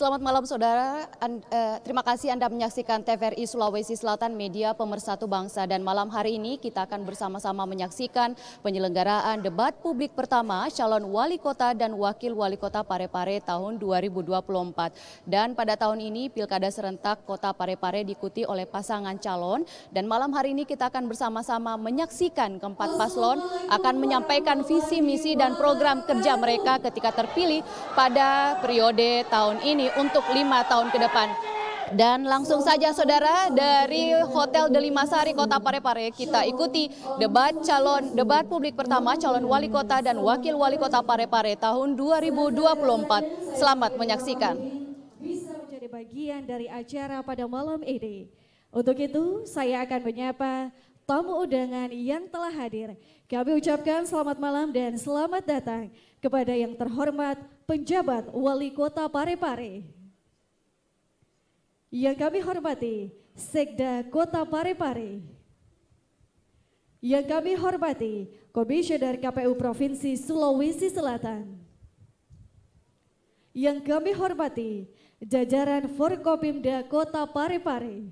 Selamat malam saudara, terima kasih Anda menyaksikan TVRI Sulawesi Selatan Media Pemersatu Bangsa, dan malam hari ini kita akan bersama-sama menyaksikan penyelenggaraan debat publik pertama calon wali kota dan wakil wali kota Parepare tahun 2024. Dan pada tahun ini Pilkada Serentak Kota Parepare diikuti oleh pasangan calon, dan malam hari ini kita akan bersama-sama menyaksikan keempat paslon akan menyampaikan visi, misi dan program kerja mereka ketika terpilih pada periode tahun ini untuk 5 tahun ke depan. Dan langsung saja saudara, dari Hotel Delimasari Kota Parepare kita ikuti debat publik pertama calon wali kota dan wakil wali kota Parepare tahun 2024. Selamat menyaksikan. Bisa menjadi bagian dari acara pada malam ini. Untuk itu saya akan menyapa tamu undangan yang telah hadir. Kami ucapkan selamat malam dan selamat datang kepada yang terhormat penjabat wali kota Parepare. Yang kami hormati Sekda Kota Parepare. Yang kami hormati Komisioner KPU Provinsi Sulawesi Selatan. Yang kami hormati jajaran Forkopimda Kota Parepare.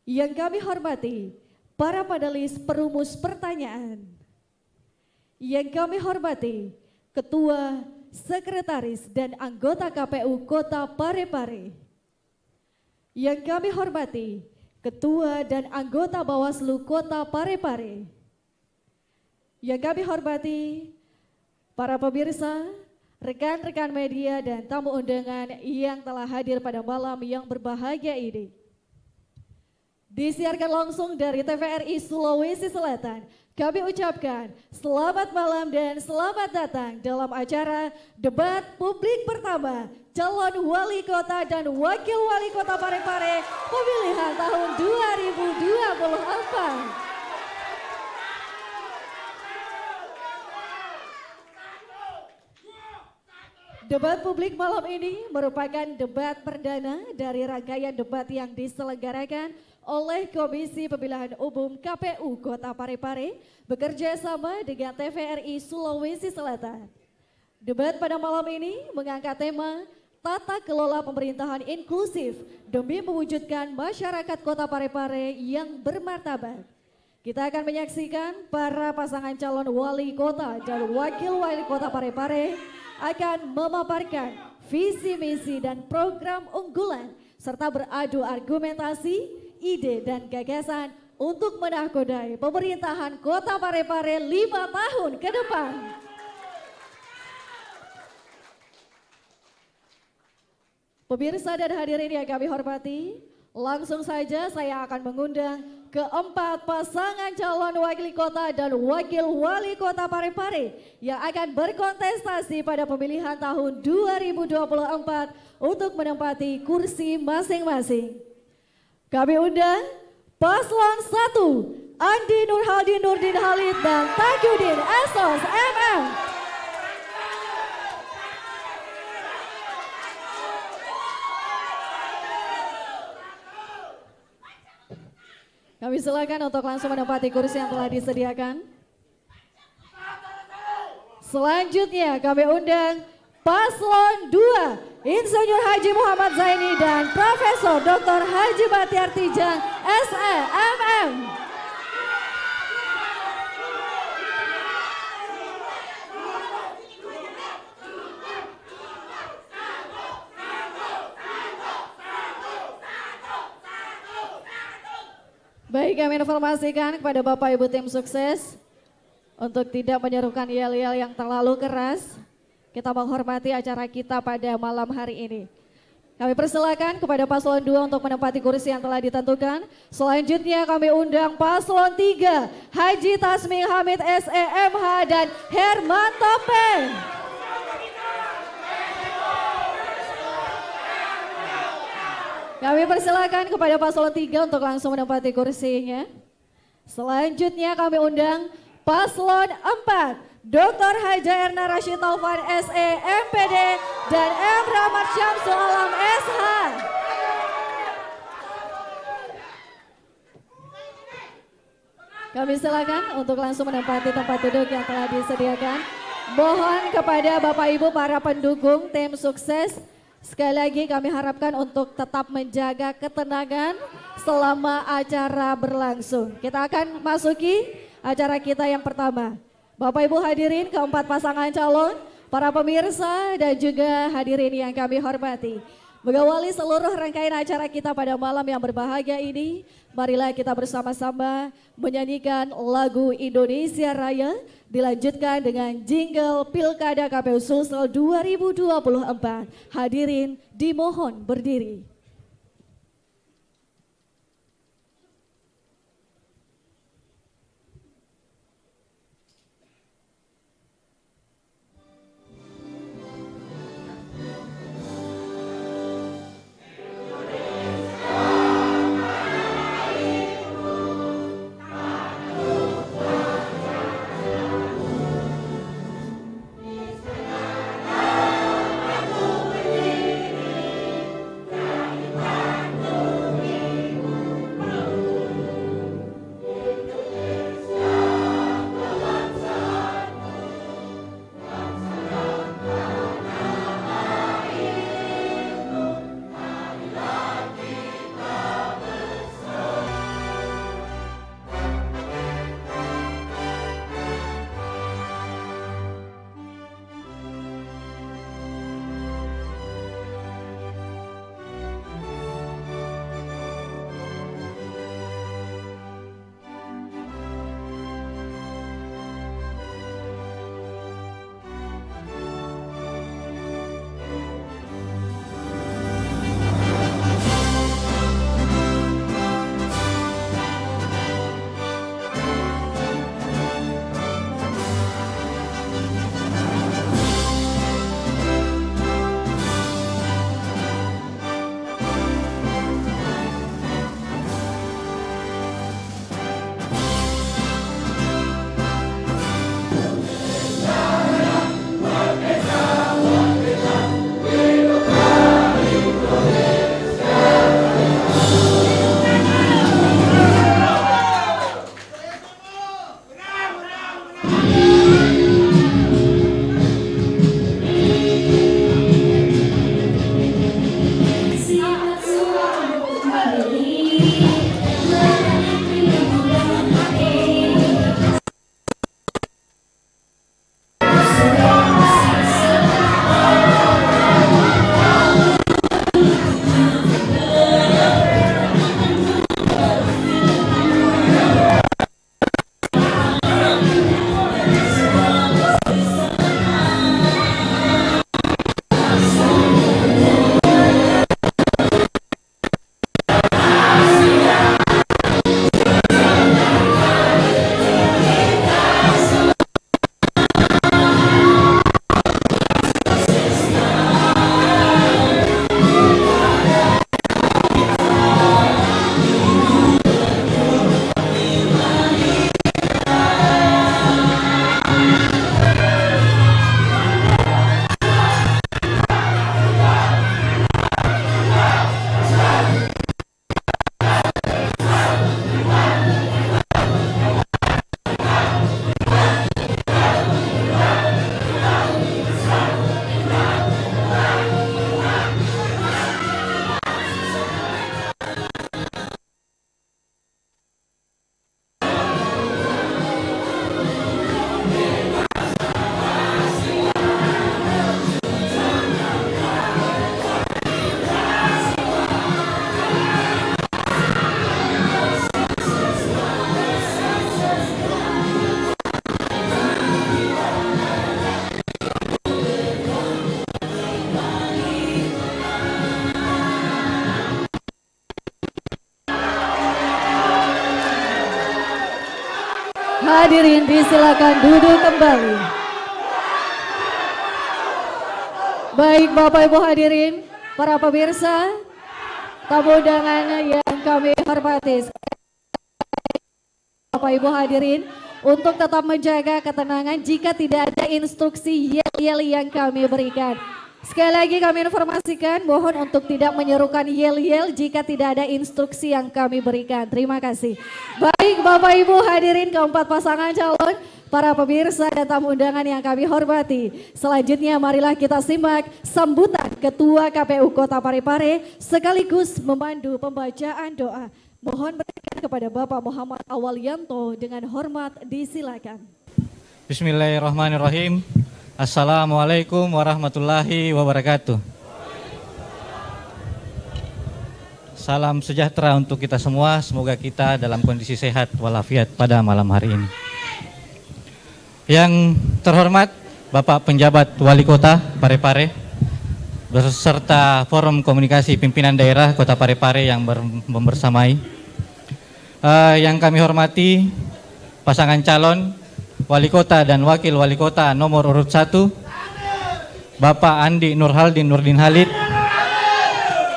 Yang kami hormati para panelis perumus pertanyaan. Yang kami hormati Ketua, Sekretaris dan anggota KPU Kota Parepare. Yang kami hormati Ketua dan anggota Bawaslu Kota Parepare. Yang kami hormati para pemirsa, rekan-rekan media dan tamu undangan yang telah hadir pada malam yang berbahagia ini. Disiarkan langsung dari TVRI Sulawesi Selatan. Kami ucapkan selamat malam dan selamat datang dalam acara debat publik pertama calon wali kota dan wakil wali kota Parepare pemilihan tahun 2024. Debat publik malam ini merupakan debat perdana dari rangkaian debat yang diselenggarakan oleh Komisi Pemilihan Umum KPU Kota Parepare bekerja sama dengan TVRI Sulawesi Selatan. Debat pada malam ini mengangkat tema Tata Kelola Pemerintahan Inklusif demi mewujudkan masyarakat Kota Parepare yang bermartabat. Kita akan menyaksikan para pasangan calon wali kota dan wakil wali kota Parepare akan memaparkan visi misi dan program unggulan serta beradu argumentasi, ide dan gagasan untuk menakodai pemerintahan Kota Parepare 5 tahun ke depan. Pemirsa dan hadirin yang kami hormati, langsung saja saya akan mengundang keempat pasangan calon wakil kota dan wakil wali kota Parepare yang akan berkontestasi pada pemilihan tahun 2024 untuk menempati kursi masing-masing. Kami undang Paslon 1, Andi Nurhaldi Nurdin Halid dan Takyudin Esos MM. Kami silakan untuk langsung menempati kursi yang telah disediakan. Selanjutnya kami undang Paslon 2, Insinyur Haji Muhammad Zaini dan Profesor Dr. Haji Batiar Tijang, SE, MM. Baik, kami informasikan kepada Bapak Ibu tim sukses untuk tidak menyerukan yel-yel yang terlalu keras. Kita menghormati acara kita pada malam hari ini. Kami persilakan kepada Paslon 2 untuk menempati kursi yang telah ditentukan. Selanjutnya kami undang Paslon 3, Haji Tasming Hamid SEMH dan Hermanto P. Kami persilakan kepada Paslon 3 untuk langsung menempati kursinya. Selanjutnya kami undang Paslon 4, Dr. Haja Erna Rashid Taufan SE MPD dan M. Rahmat Syamsul Alam SH. Kami silakan untuk langsung menempati tempat duduk yang telah disediakan. Mohon kepada Bapak Ibu para pendukung tim sukses Sekali lagi kami harapkan untuk tetap menjaga ketenangan selama acara berlangsung. Kita akan masuki acara kita yang pertama. Bapak Ibu hadirin keempat pasangan calon, para pemirsa dan juga hadirin yang kami hormati. Mengawali seluruh rangkaian acara kita pada malam yang berbahagia ini, marilah kita bersama-sama menyanyikan lagu Indonesia Raya, dilanjutkan dengan jingle Pilkada KPU Sulsel 2024. Hadirin dimohon berdiri. Hadirin disilakan duduk kembali. Baik Bapak Ibu hadirin, para pemirsa, tamu undangan yang kami hormati. Bapak Ibu hadirin, untuk tetap menjaga ketenangan jika tidak ada instruksi yel-yel yang kami berikan. Sekali lagi kami informasikan, mohon untuk tidak menyerukan yel-yel jika tidak ada instruksi yang kami berikan. Terima kasih. Baik Bapak Ibu hadirin keempat pasangan calon, para pemirsa dan tamu undangan yang kami hormati. Selanjutnya marilah kita simak sambutan Ketua KPU Kota Parepare sekaligus memandu pembacaan doa. Mohon berikan kepada Bapak Muhammad Awalyanto dengan hormat disilakan. Bismillahirrahmanirrahim. Assalamualaikum warahmatullahi wabarakatuh. Salam sejahtera untuk kita semua. Semoga kita dalam kondisi sehat walafiat pada malam hari ini. Yang terhormat Bapak Penjabat Wali Kota Parepare beserta Forum Komunikasi Pimpinan Daerah Kota Parepare yang membersamai. Yang kami hormati pasangan calon Wali Kota dan Wakil Wali Kota nomor urut 1 Bapak Andi Nurhaldin Nurdin Halid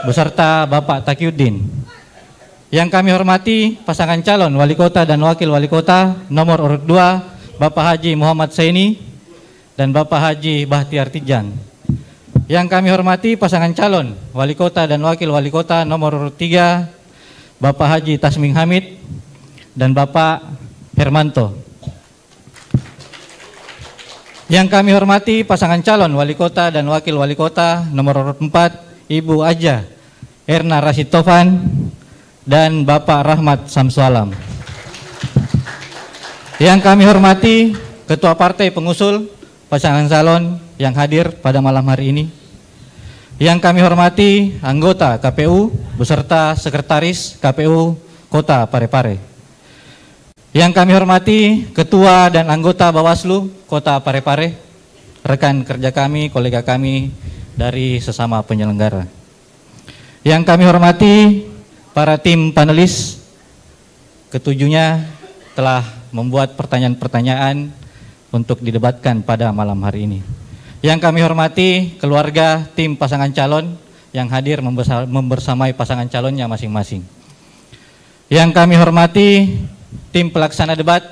beserta Bapak Taqiyuddin. Yang kami hormati pasangan calon Wali Kota dan Wakil Wali Kota nomor urut 2 Bapak Haji Muhammad Saini dan Bapak Haji Bahtiar Tijang. Yang kami hormati pasangan calon Wali Kota dan Wakil Wali Kota nomor urut 3 Bapak Haji Tasming Hamid dan Bapak Hermanto. Yang kami hormati pasangan calon Wali Kota dan Wakil Wali Kota nomor urut 4 Ibu Aja Erna Rashid Tovan dan Bapak Rahmat Samsualam. Yang kami hormati Ketua Partai Pengusul pasangan calon yang hadir pada malam hari ini. Yang kami hormati anggota KPU beserta Sekretaris KPU Kota Parepare. Yang kami hormati Ketua dan anggota Bawaslu Kota Parepare, rekan kerja kami, kolega kami dari sesama penyelenggara. Yang kami hormati para tim panelis, ketujuhnya telah membuat pertanyaan-pertanyaan untuk didebatkan pada malam hari ini. Yang kami hormati keluarga tim pasangan calon yang hadir membersamai pasangan calonnya masing-masing. Yang kami hormati tim pelaksana debat,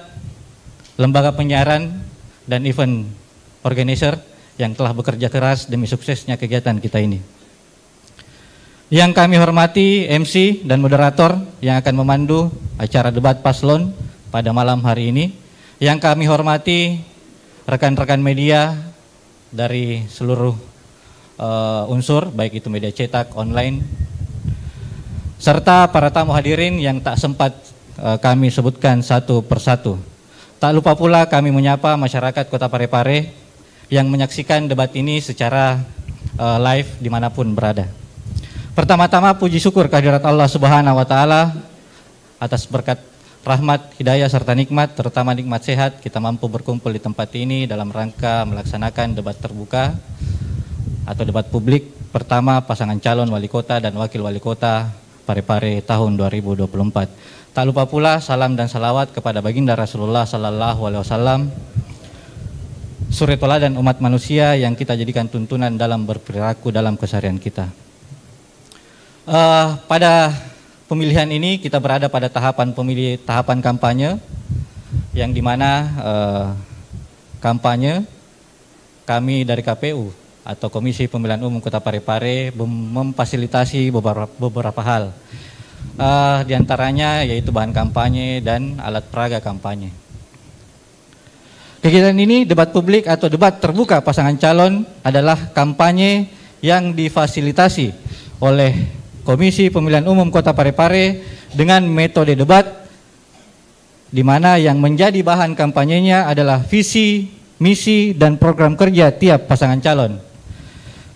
lembaga penyiaran dan event organizer yang telah bekerja keras demi suksesnya kegiatan kita ini. Yang kami hormati MC dan moderator yang akan memandu acara debat paslon pada malam hari ini. Yang kami hormati rekan-rekan media dari seluruh unsur, baik itu media cetak, online, serta para tamu hadirin yang tak sempat kami sebutkan satu persatu. Tak lupa pula kami menyapa masyarakat Kota Parepare yang menyaksikan debat ini secara live dimanapun berada. Pertama-tama puji syukur kehadirat Allah Subhanahu wa Ta'ala atas berkat rahmat, hidayah serta nikmat, terutama nikmat sehat, kita mampu berkumpul di tempat ini dalam rangka melaksanakan debat terbuka atau debat publik pertama pasangan calon wali kota dan wakil wali kota Parepare tahun 2024. Tak lupa pula salam dan salawat kepada baginda Rasulullah Sallallahu Alaihi Wasallam, suri teladan umat manusia yang kita jadikan tuntunan dalam berperilaku dalam keseharian kita. Pada pemilihan ini kita berada pada tahapan kampanye yang dimana kampanye kami dari KPU atau Komisi Pemilihan Umum Kota Parepare memfasilitasi beberapa hal, di antaranya yaitu bahan kampanye dan alat peraga kampanye. Kegiatan ini debat publik atau debat terbuka pasangan calon adalah kampanye yang difasilitasi oleh Komisi Pemilihan Umum Kota Parepare dengan metode debat di mana yang menjadi bahan kampanyenya adalah visi, misi, dan program kerja tiap pasangan calon.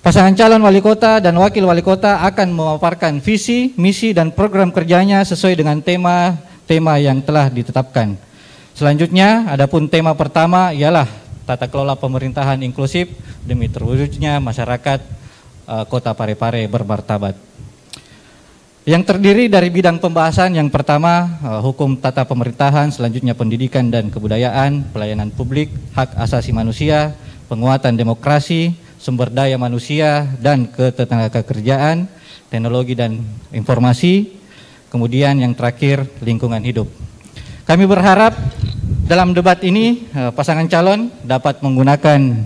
Pasangan calon wali kota dan wakil wali kota akan memaparkan visi, misi, dan program kerjanya sesuai dengan tema yang telah ditetapkan. Selanjutnya, adapun tema pertama ialah tata kelola pemerintahan inklusif demi terwujudnya masyarakat Kota Parepare bermartabat. Yang terdiri dari bidang pembahasan yang pertama hukum tata pemerintahan, selanjutnya pendidikan dan kebudayaan, pelayanan publik, hak asasi manusia, penguatan demokrasi, sumber daya manusia dan ketenagakerjaan, teknologi dan informasi, kemudian yang terakhir lingkungan hidup. Kami berharap dalam debat ini pasangan calon dapat menggunakan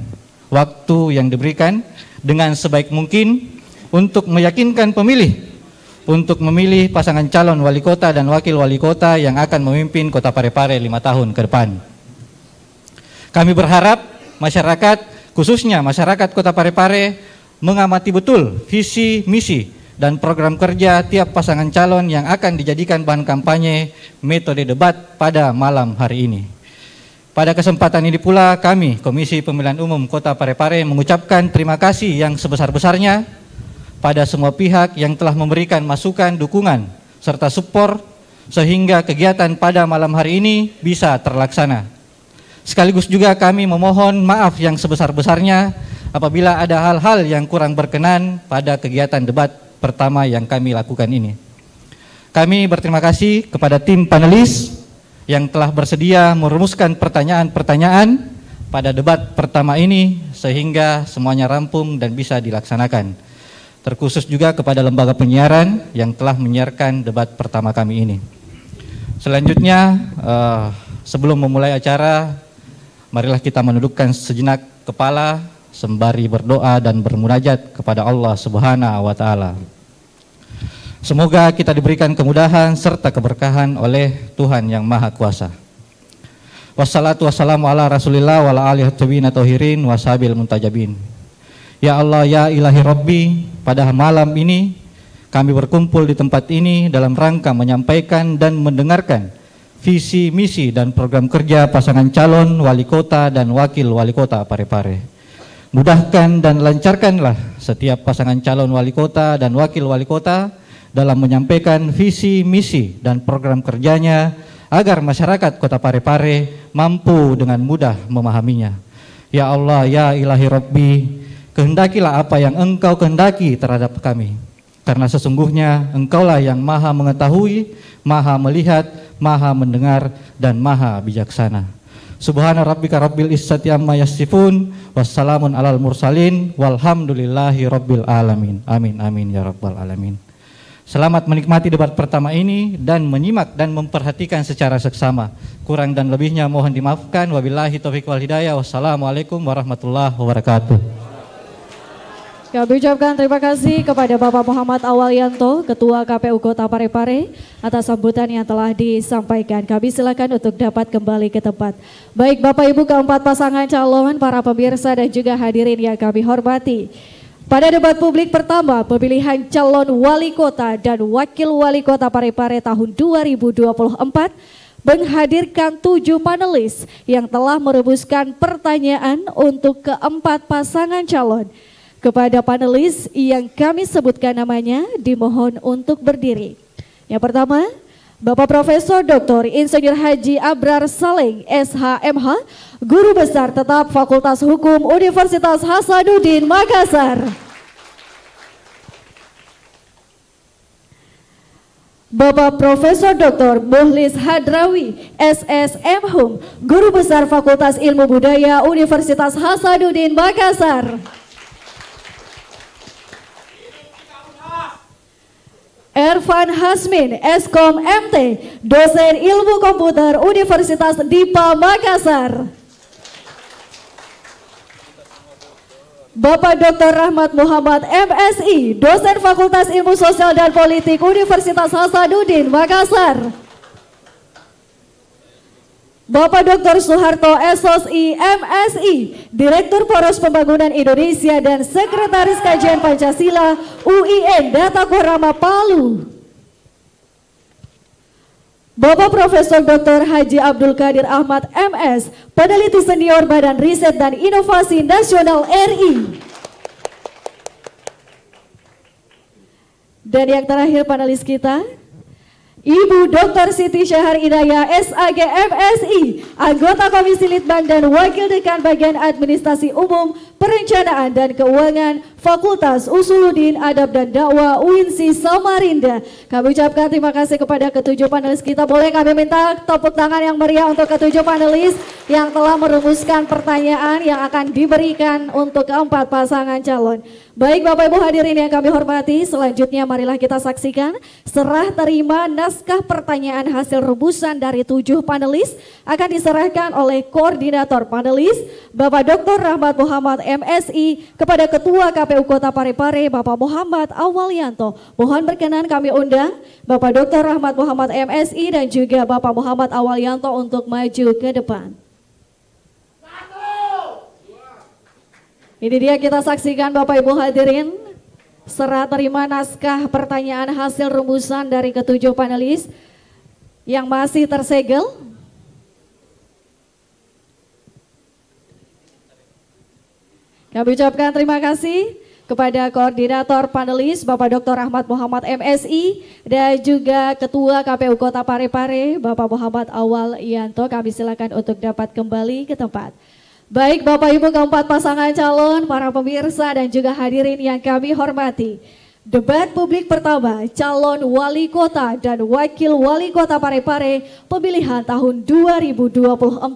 waktu yang diberikan dengan sebaik mungkin untuk meyakinkan pemilih untuk memilih pasangan calon wali kota dan wakil wali kota yang akan memimpin Kota Parepare 5 tahun ke depan. Kami berharap masyarakat, khususnya masyarakat Kota Parepare, mengamati betul visi, misi, dan program kerja tiap pasangan calon yang akan dijadikan bahan kampanye metode debat pada malam hari ini. Pada kesempatan ini pula kami, Komisi Pemilihan Umum Kota Parepare, mengucapkan terima kasih yang sebesar-besarnya pada semua pihak yang telah memberikan masukan, dukungan, serta support sehingga kegiatan pada malam hari ini bisa terlaksana. Sekaligus juga kami memohon maaf yang sebesar-besarnya apabila ada hal-hal yang kurang berkenan pada kegiatan debat pertama yang kami lakukan ini. Kami berterima kasih kepada tim panelis yang telah bersedia merumuskan pertanyaan-pertanyaan pada debat pertama ini sehingga semuanya rampung dan bisa dilaksanakan. Terkhusus juga kepada lembaga penyiaran yang telah menyiarkan debat pertama kami ini. Selanjutnya, sebelum memulai acara, marilah kita menundukkan sejenak kepala sembari berdoa dan bermunajat kepada Allah Subhanahu wa Ta'ala. Semoga kita diberikan kemudahan serta keberkahan oleh Tuhan yang Maha Kuasa. Wassalatu wassalamu ala Rasulillah wa ala alihi tahirin washabil muntajabin. Ya Allah, ya ilahi Rabbi, pada malam ini kami berkumpul di tempat ini dalam rangka menyampaikan dan mendengarkan visi, misi, dan program kerja pasangan calon wali kota dan wakil wali kota Parepare. Mudahkan dan lancarkanlah setiap pasangan calon wali kota dan wakil wali kota dalam menyampaikan visi, misi, dan program kerjanya agar masyarakat Kota Parepare mampu dengan mudah memahaminya. Ya Allah, ya ilahi Rabbi, kehendakilah apa yang Engkau kehendaki terhadap kami. Karena sesungguhnya Engkaulah yang maha mengetahui, maha melihat, maha mendengar, dan maha bijaksana. Subhana rabbika rabbil izzati amma yasifun, wassalamun alal mursalin, walhamdulillahi rabbil alamin. Amin, amin, ya rabbal alamin. Selamat menikmati debat pertama ini dan menyimak dan memperhatikan secara seksama. Kurang dan lebihnya mohon dimaafkan. Wabillahi taufiq wal hidayah. Wassalamualaikum warahmatullahi wabarakatuh. Kami ucapkan terima kasih kepada Bapak Muhammad Awalyanto, Ketua KPU Kota Parepare, atas sambutan yang telah disampaikan. Kami silakan untuk dapat kembali ke tempat. Baik Bapak Ibu keempat pasangan calon, para pemirsa dan juga hadirin yang kami hormati. Pada debat publik pertama pemilihan calon wali kota dan wakil wali kota Parepare tahun 2024 menghadirkan 7 panelis yang telah merumuskan pertanyaan untuk keempat pasangan calon. Kepada panelis yang kami sebutkan namanya dimohon untuk berdiri. Yang pertama, Bapak Profesor Dr. Insinyur Haji Abrar Saleh, SHMH, Guru Besar Tetap Fakultas Hukum Universitas Hasanuddin Makassar. Bapak Profesor Dr. Muhlis Hadrawi, SSM Hum, Guru Besar Fakultas Ilmu Budaya Universitas Hasanuddin Makassar. Ervan Hasmin, Eskom MT, dosen Ilmu Komputer Universitas Dipa Makassar. Bapak Dr. Rahmat Muhammad MSI, dosen Fakultas Ilmu Sosial dan Politik Universitas Hasanuddin Makassar. Bapak Dr. Soeharto SOSI MSI, Direktur Poros Pembangunan Indonesia dan Sekretaris Kajian Pancasila UIN Datakorama Palu. Bapak Profesor Dr. Haji Abdul Qadir Ahmad MS, Peneliti Senior Badan Riset dan Inovasi Nasional RI. Dan yang terakhir panelis kita, Ibu Dr. Siti Syahar Inayah SAG MSI, anggota Komisi Litbang dan Wakil Dekan Bagian Administrasi Umum, Perencanaan dan Keuangan, Fakultas Usuluddin Adab dan Dakwah UINSI Samarinda. Kami ucapkan terima kasih kepada ketujuh panelis kita. Boleh kami minta tepuk tangan yang meriah untuk ketujuh panelis yang telah merumuskan pertanyaan yang akan diberikan untuk keempat pasangan calon. Baik Bapak Ibu hadirin yang kami hormati, selanjutnya marilah kita saksikan serah terima naskah pertanyaan hasil rumusan dari 7 panelis akan diserahkan oleh koordinator panelis Bapak Dr. Rahmat Muhammad MSI kepada Ketua KPU Kota Parepare Bapak Muhammad Awalyanto. Mohon berkenan kami undang Bapak Dr. Rahmat Muhammad MSI dan juga Bapak Muhammad Awalyanto untuk maju ke depan. Ini dia kita saksikan Bapak Ibu hadirin, serah terima naskah pertanyaan hasil rumusan dari ketujuh panelis yang masih tersegel. Kami ucapkan terima kasih kepada koordinator panelis Bapak Dr. Ahmad Muhammad MSI dan juga Ketua KPU Kota Parepare Bapak Muhammad Awal Yanto. Kami silakan untuk dapat kembali ke tempat. Baik Bapak Ibu keempat pasangan calon, para pemirsa dan juga hadirin yang kami hormati. Debat publik pertama calon wali kota dan wakil wali kota Parepare pemilihan tahun 2024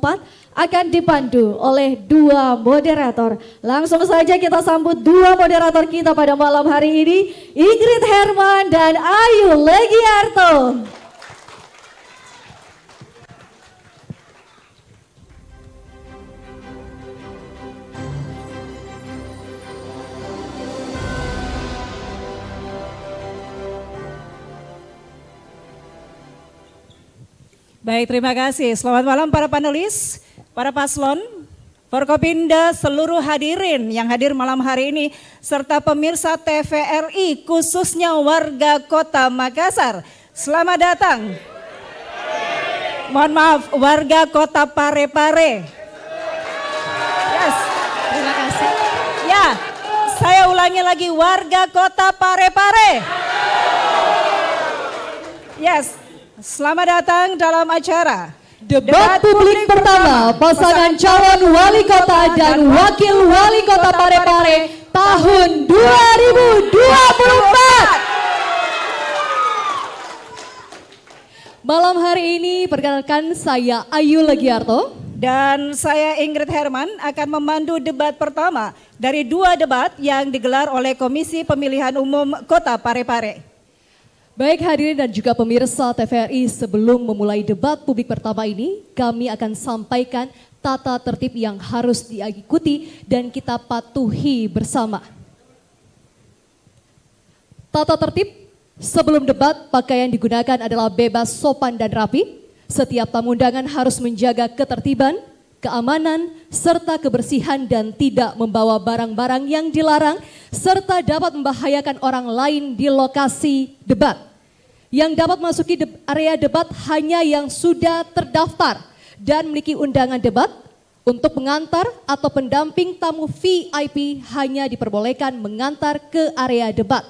akan dipandu oleh dua moderator. Langsung saja kita sambut dua moderator kita pada malam hari ini, Ingrid Herman dan Ayu Legiarto. Baik, terima kasih. Selamat malam para panelis, para paslon, Forkopimda, seluruh hadirin yang hadir malam hari ini, serta pemirsa TVRI khususnya warga Kota Makassar. Selamat datang. Mohon maaf, warga Kota Parepare. Yes, terima kasih. Ya, saya ulangi lagi, warga Kota Parepare. Yes. Selamat datang dalam acara Debat publik pertama pasangan calon wali kota dan wakil wali kota Parepare tahun 2024. Malam hari ini perkenalkan saya Ayu Legiarto dan saya Ingrid Herman akan memandu debat pertama dari dua debat yang digelar oleh Komisi Pemilihan Umum Kota Parepare. Baik hadirin dan juga pemirsa TVRI, sebelum memulai debat publik pertama ini, kami akan sampaikan tata tertib yang harus diikuti dan kita patuhi bersama. Tata tertib, sebelum debat pakaian digunakan adalah bebas, sopan dan rapi. Setiap tamu undangan harus menjaga ketertiban, keamanan, serta kebersihan dan tidak membawa barang-barang yang dilarang serta dapat membahayakan orang lain di lokasi debat. Yang dapat masuki area debat hanya yang sudah terdaftar dan memiliki undangan debat. Untuk pengantar atau pendamping tamu VIP hanya diperbolehkan mengantar ke area debat.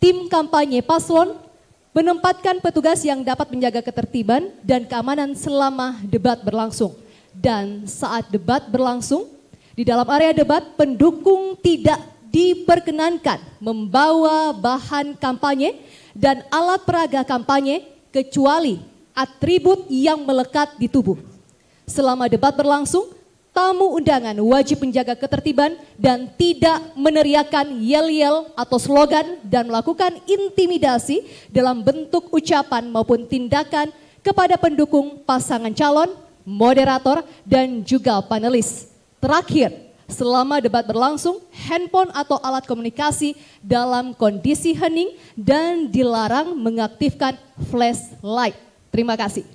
Tim kampanye paslon menempatkan petugas yang dapat menjaga ketertiban dan keamanan selama debat berlangsung. Dan saat debat berlangsung, di dalam area debat pendukung tidak diperkenankan membawa bahan kampanye dan alat peraga kampanye kecuali atribut yang melekat di tubuh. Selama debat berlangsung, tamu undangan wajib menjaga ketertiban dan tidak meneriakkan yel-yel atau slogan dan melakukan intimidasi dalam bentuk ucapan maupun tindakan kepada pendukung pasangan calon, moderator, dan juga panelis. Terakhir, selama debat berlangsung, handphone atau alat komunikasi dalam kondisi hening dan dilarang mengaktifkan flashlight. Terima kasih.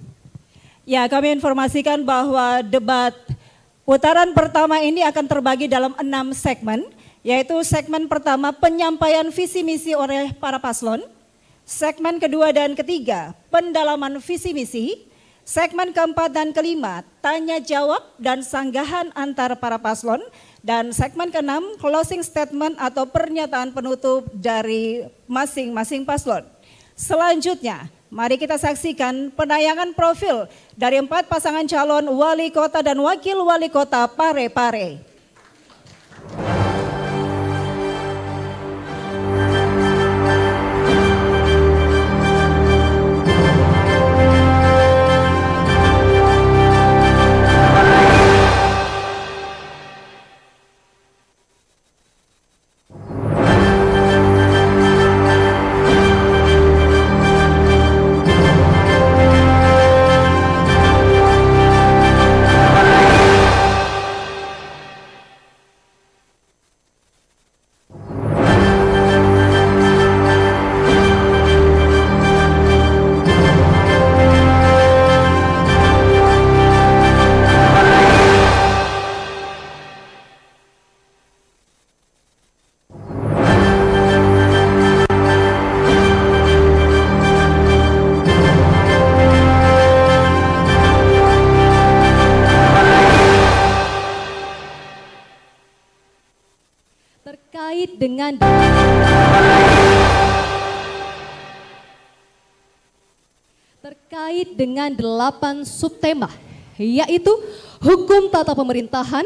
Ya, kami informasikan bahwa debat putaran pertama ini akan terbagi dalam 6 segmen, yaitu segmen pertama penyampaian visi misi oleh para paslon, segmen kedua dan ketiga pendalaman visi misi, segmen keempat dan kelima, tanya jawab dan sanggahan antar para paslon. Dan segmen keenam, closing statement atau pernyataan penutup dari masing-masing paslon. Selanjutnya, mari kita saksikan penayangan profil dari 4 pasangan calon wali kota dan wakil wali kota Parepare. dengan terkait dengan 8 subtema, yaitu hukum tata pemerintahan,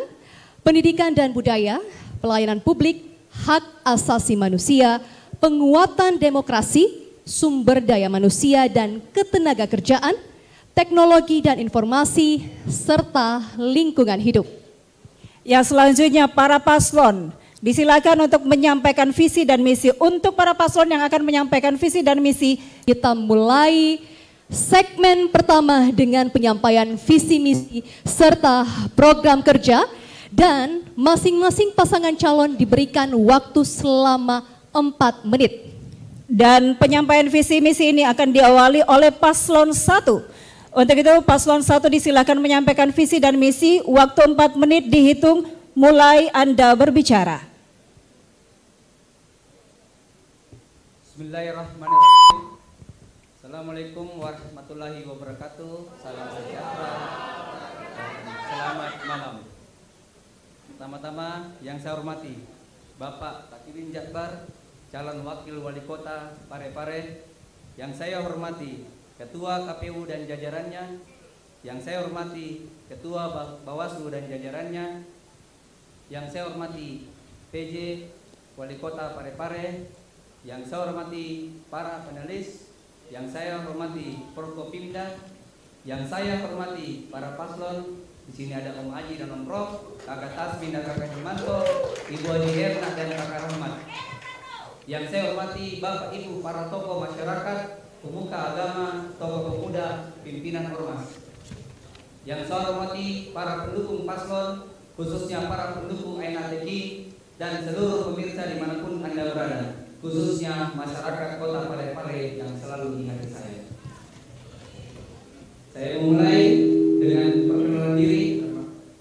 pendidikan dan budaya, pelayanan publik, hak asasi manusia, penguatan demokrasi, sumber daya manusia dan ketenaga kerjaan, teknologi dan informasi, serta lingkungan hidup. Ya, selanjutnya para paslon disilakan untuk menyampaikan visi dan misi. Untuk para paslon yang akan menyampaikan visi dan misi, kita mulai segmen pertama dengan penyampaian visi misi serta program kerja, dan masing-masing pasangan calon diberikan waktu selama 4 menit. Dan penyampaian visi misi ini akan diawali oleh paslon 1. Untuk itu paslon 1 disilakan menyampaikan visi dan misi, waktu 4 menit dihitung mulai Anda berbicara. Bismillahirrahmanirrahim. Assalamualaikum warahmatullahi wabarakatuh. Salam sejahtera dan selamat malam. Pertama-tama yang saya hormati Bapak Takirin Jakbar, calon wakil wali kota Parepare. Yang saya hormati Ketua KPU dan jajarannya. Yang saya hormati Ketua Bawaslu dan jajarannya. Yang saya hormati PJ Wali Kota Parepare. Yang saya hormati para panelis. Yang saya hormati Forkopimda. Yang saya hormati para paslon. Di sini ada Om Aji dan Om Rob, Kakak Tasmin dan Kakak Himanto, Ibu Haji Herna dan Kakak Rahmat. Yang saya hormati Bapak Ibu para tokoh masyarakat, pemuka agama, tokoh pemuda, pimpinan ormas. Yang saya hormati para pendukung paslon, khususnya para pendukung ANATK dan seluruh pemirsa dimanapun Anda berada, khususnya masyarakat Kota Parepare yang selalu di hati saya. Saya mulai dengan perkenalan diri.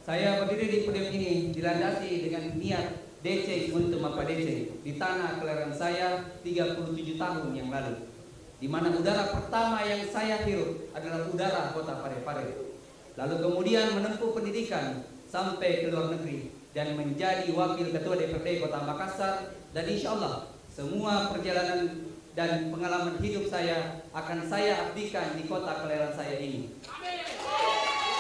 Saya berdiri di podium ini dilandasi dengan niat DC untuk Bapak DC di tanah kelahiran saya 37 tahun yang lalu, di mana udara pertama yang saya hirup adalah udara Kota Parepare. Lalu kemudian menempuh pendidikan sampai ke luar negeri dan menjadi wakil ketua DPRD Kota Makassar, dan insya Allah semua perjalanan dan pengalaman hidup saya akan saya abdikan di kota kelahiran saya ini.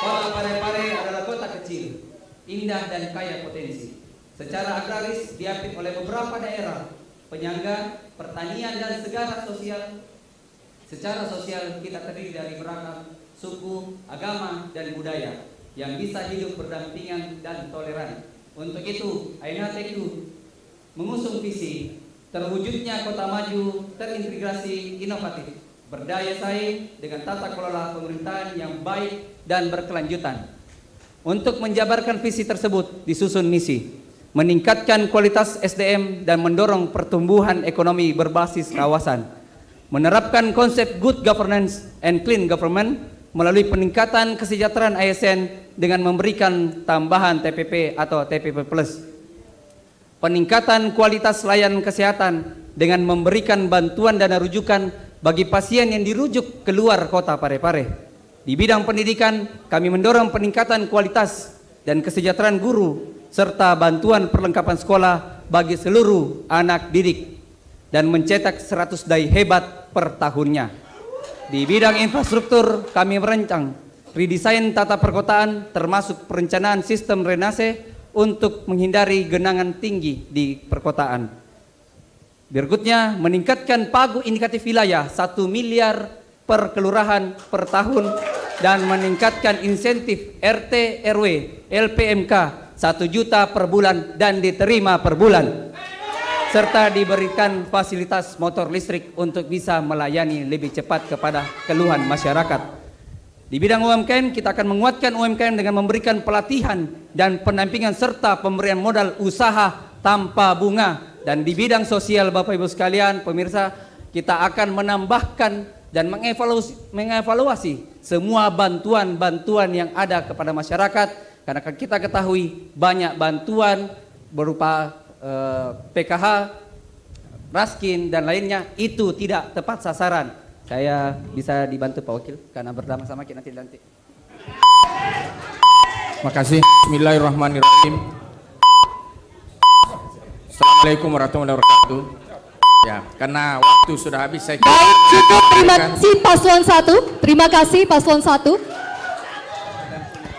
Kota Parepare adalah kota kecil, indah dan kaya potensi. Secara agraris diapit oleh beberapa daerah penyangga, pertanian dan segala sosial. Secara sosial kita terdiri dari beragam suku, agama dan budaya yang bisa hidup berdampingan dan toleran. Untuk itu, ANATK mengusung visi terwujudnya kota maju, terintegrasi, inovatif, berdaya saing dengan tata kelola pemerintahan yang baik dan berkelanjutan. Untuk menjabarkan visi tersebut disusun misi, meningkatkan kualitas SDM dan mendorong pertumbuhan ekonomi berbasis kawasan, menerapkan konsep good governance and clean government melalui peningkatan kesejahteraan ASN dengan memberikan tambahan TPP atau TPP+, peningkatan kualitas layanan kesehatan dengan memberikan bantuan dana rujukan bagi pasien yang dirujuk keluar kota Parepare. Di bidang pendidikan, kami mendorong peningkatan kualitas dan kesejahteraan guru serta bantuan perlengkapan sekolah bagi seluruh anak didik dan mencetak 100 dai hebat per tahunnya. Di bidang infrastruktur, kami merancang redesain tata perkotaan termasuk perencanaan sistem drainase untuk menghindari genangan tinggi di perkotaan. Berikutnya, meningkatkan pagu indikatif wilayah 1 miliar per kelurahan per tahun dan meningkatkan insentif RT RW LPMK 1 juta per bulan dan diterima per bulan, serta diberikan fasilitas motor listrik untuk bisa melayani lebih cepat kepada keluhan masyarakat. Di bidang UMKM, kita akan menguatkan UMKM dengan memberikan pelatihan dan pendampingan serta pemberian modal usaha tanpa bunga. Dan di bidang sosial, Bapak Ibu sekalian, pemirsa, kita akan menambahkan dan mengevaluasi semua bantuan-bantuan yang ada kepada masyarakat, karena kita ketahui banyak bantuan berupa PKH, Raskin dan lainnya itu tidak tepat sasaran. Saya bisa dibantu Pak Wakil karena bersama-sama kita nanti. Terima kasih. Bismillahirrahmanirrahim. Assalamualaikum Assalamualaikum warahmatullahi wabarakatuh. Ya, karena waktu sudah habis saya. Baik, cukup. Terima kasih paslon 1. Terima kasih paslon 1.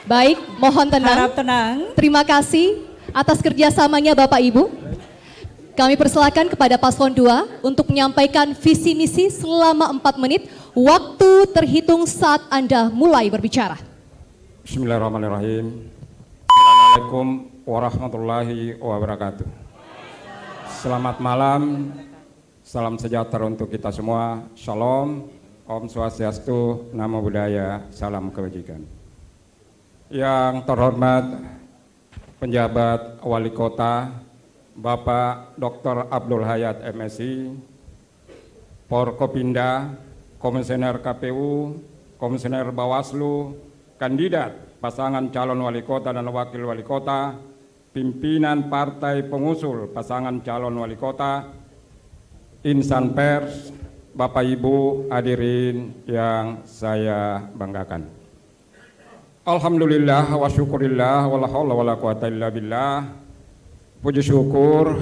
Baik, mohon tenang. Harap tenang. Terima kasih atas kerjasamanya Bapak Ibu. Kami persilakan kepada paslon 2 untuk menyampaikan visi misi selama 4 menit. Waktu terhitung saat Anda mulai berbicara. Bismillahirrahmanirrahim. Assalamualaikum warahmatullahi wabarakatuh. Selamat malam. Salam sejahtera untuk kita semua. Shalom, Om Swastiastu, Namo Buddhaya, salam kebajikan. Yang terhormat penjabat Wali Kota, Bapak Dr. Abdul Hayat MSI, Forkopimda, Komisioner KPU, Komisioner Bawaslu, kandidat pasangan calon Wali Kota dan Wakil Wali Kota, pimpinan partai pengusul pasangan calon Wali Kota, insan pers, Bapak Ibu hadirin yang saya banggakan. Alhamdulillah wa syukurillah wa la haula wa la quwata illa billah. Puji syukur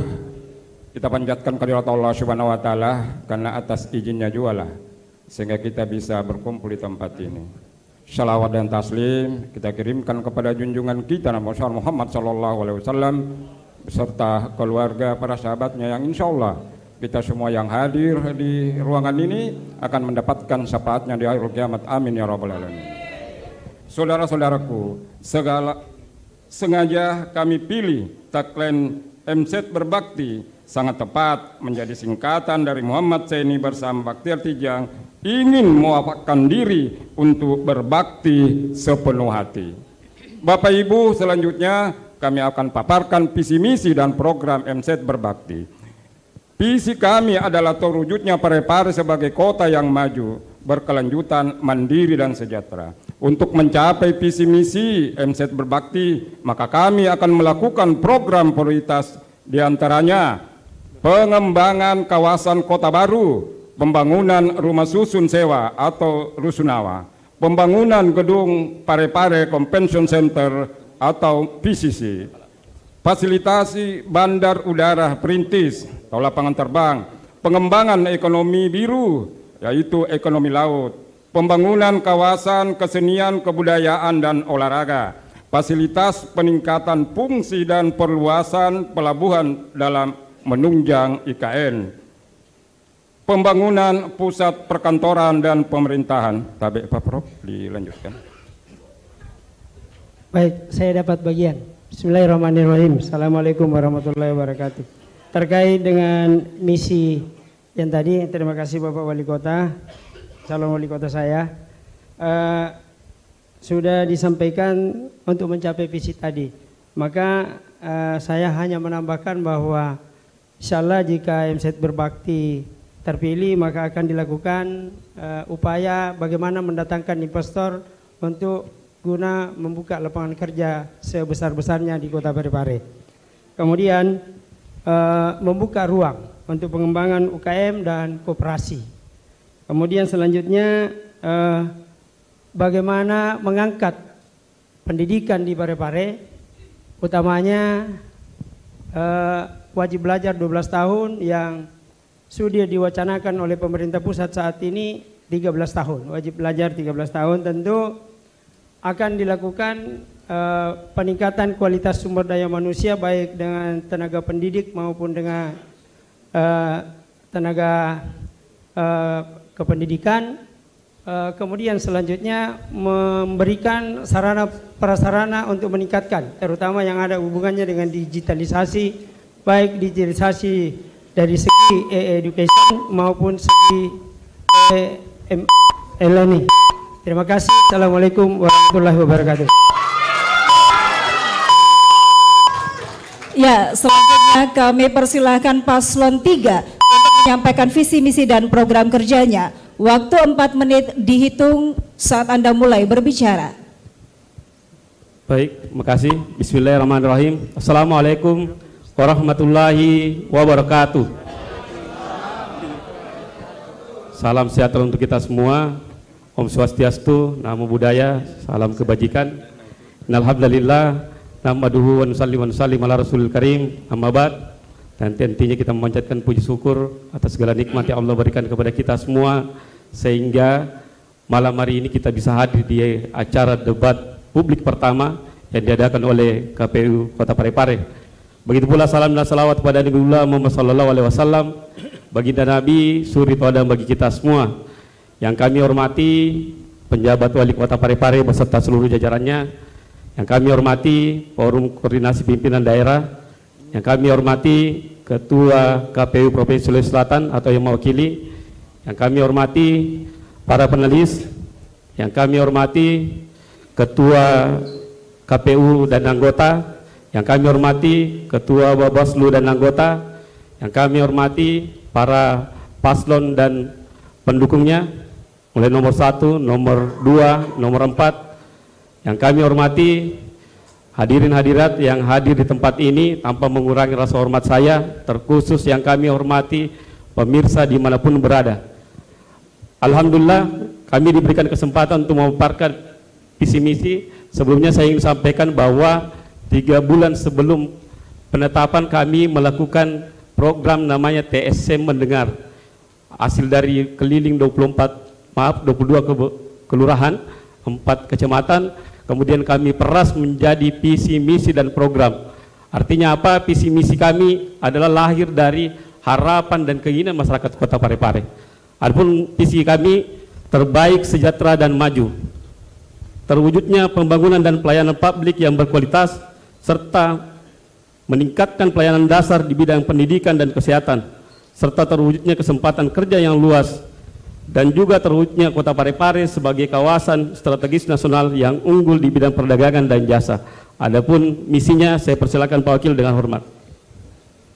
kita panjatkan kehadirat Allah Subhanahu wa taala karena atas izinnya jualah sehingga kita bisa berkumpul di tempat ini. Shalawat dan taslim kita kirimkan kepada junjungan kita Nabi Muhammad sallallahu alaihi wasallam beserta keluarga para sahabatnya yang insya Allah kita semua yang hadir di ruangan ini akan mendapatkan syafaatnya di akhir kiamat. Amin ya rabbal alamin. Saudara-saudaraku, sengaja kami pilih tagline MZ Berbakti sangat tepat menjadi singkatan dari Muhammad Zaini bersama Baktiar Tijang ingin mewafakkan diri untuk berbakti sepenuh hati. Bapak Ibu, selanjutnya kami akan paparkan visi misi dan program MZ Berbakti. Visi kami adalah terwujudnya Parepare sebagai kota yang maju, berkelanjutan, mandiri dan sejahtera. Untuk mencapai visi misi MZ Berbakti, maka kami akan melakukan program prioritas diantaranya pengembangan kawasan kota baru, pembangunan rumah susun sewa atau rusunawa, pembangunan gedung Parepare Convention Center atau PCC, fasilitasi bandar udara perintis atau lapangan terbang, pengembangan ekonomi biru yaitu ekonomi laut, pembangunan kawasan kesenian, kebudayaan dan olahraga, fasilitas peningkatan fungsi dan perluasan pelabuhan dalam menunjang IKN, pembangunan pusat perkantoran dan pemerintahan. Tabik Pak Prof, dilanjutkan. Baik, saya dapat bagian. Bismillahirrahmanirrahim. Assalamualaikum warahmatullahi wabarakatuh. Terkait dengan misi yang tadi, terima kasih Bapak Wali Kota, calon Wali Kota saya, sudah disampaikan untuk mencapai visi tadi. Maka saya hanya menambahkan bahwa insya Allah jika MZ Berbakti terpilih, maka akan dilakukan upaya bagaimana mendatangkan investor untuk guna membuka lapangan kerja sebesar-besarnya di Kota Parepare. Kemudian membuka ruang untuk pengembangan UKM dan koperasi. Kemudian selanjutnya bagaimana mengangkat pendidikan di Parepare, utamanya wajib belajar 12 tahun yang sudah diwacanakan oleh pemerintah pusat saat ini 13 tahun. Wajib belajar 13 tahun tentu akan dilakukan peningkatan kualitas sumber daya manusia baik dengan tenaga pendidik maupun dengan tenaga kependidikan. Kemudian selanjutnya memberikan sarana prasarana untuk meningkatkan, terutama yang ada hubungannya dengan digitalisasi, baik digitalisasi dari segi e-education maupun segi e-learning. Terima kasih. Assalamualaikum warahmatullahi wabarakatuh. Ya, selanjutnya kami persilahkan paslon 3 untuk menyampaikan visi misi dan program kerjanya. Waktu 4 menit dihitung saat Anda mulai berbicara. Baik, makasih. Bismillahirrahmanirrahim. Assalamualaikum warahmatullahi wabarakatuh. Salam sejahtera untuk kita semua. Om Swastiastu, Namo Buddhaya, salam kebajikan. Alhamdulillah, nahmaduhu wa nusalli ala rasulil karim. Amma ba'd. Dan tentunya kita memanjatkan puji syukur atas segala nikmat yang Allah berikan kepada kita semua, sehingga malam hari ini kita bisa hadir di acara debat publik pertama yang diadakan oleh KPU Kota Parepare. Begitu pula salam dan salawat kepada Nabi Muhammad SAW, baginda Nabi, suri teladan bagi kita semua. Yang kami hormati penjabat Wali Kota Parepare beserta seluruh jajarannya, yang kami hormati Forum Koordinasi Pimpinan Daerah, yang kami hormati Ketua KPU Provinsi Sulawesi Selatan atau yang mewakili, yang kami hormati para panelis, yang kami hormati Ketua KPU dan anggota, yang kami hormati Ketua Bawaslu dan anggota, yang kami hormati para paslon dan pendukungnya, mulai nomor 1, nomor 2, nomor 4, yang kami hormati hadirin hadirat yang hadir di tempat ini tanpa mengurangi rasa hormat saya, terkhusus yang kami hormati pemirsa dimanapun berada. Alhamdulillah kami diberikan kesempatan untuk memaparkan visi misi. Sebelumnya saya ingin sampaikan bahwa 3 bulan sebelum penetapan kami melakukan program namanya TSC Mendengar, hasil dari keliling 22 kelurahan, 4 kecamatan, kemudian kami peras menjadi visi misi dan program. Artinya apa? Visi misi kami adalah lahir dari harapan dan keinginan masyarakat Kota Parepare. Adapun visi kami terbaik, sejahtera dan maju. Terwujudnya pembangunan dan pelayanan publik yang berkualitas, serta meningkatkan pelayanan dasar di bidang pendidikan dan kesehatan, serta terwujudnya kesempatan kerja yang luas, dan juga terwujudnya Kota Parepare sebagai kawasan strategis nasional yang unggul di bidang perdagangan dan jasa. Adapun misinya saya persilakan Pak Wakil dengan hormat.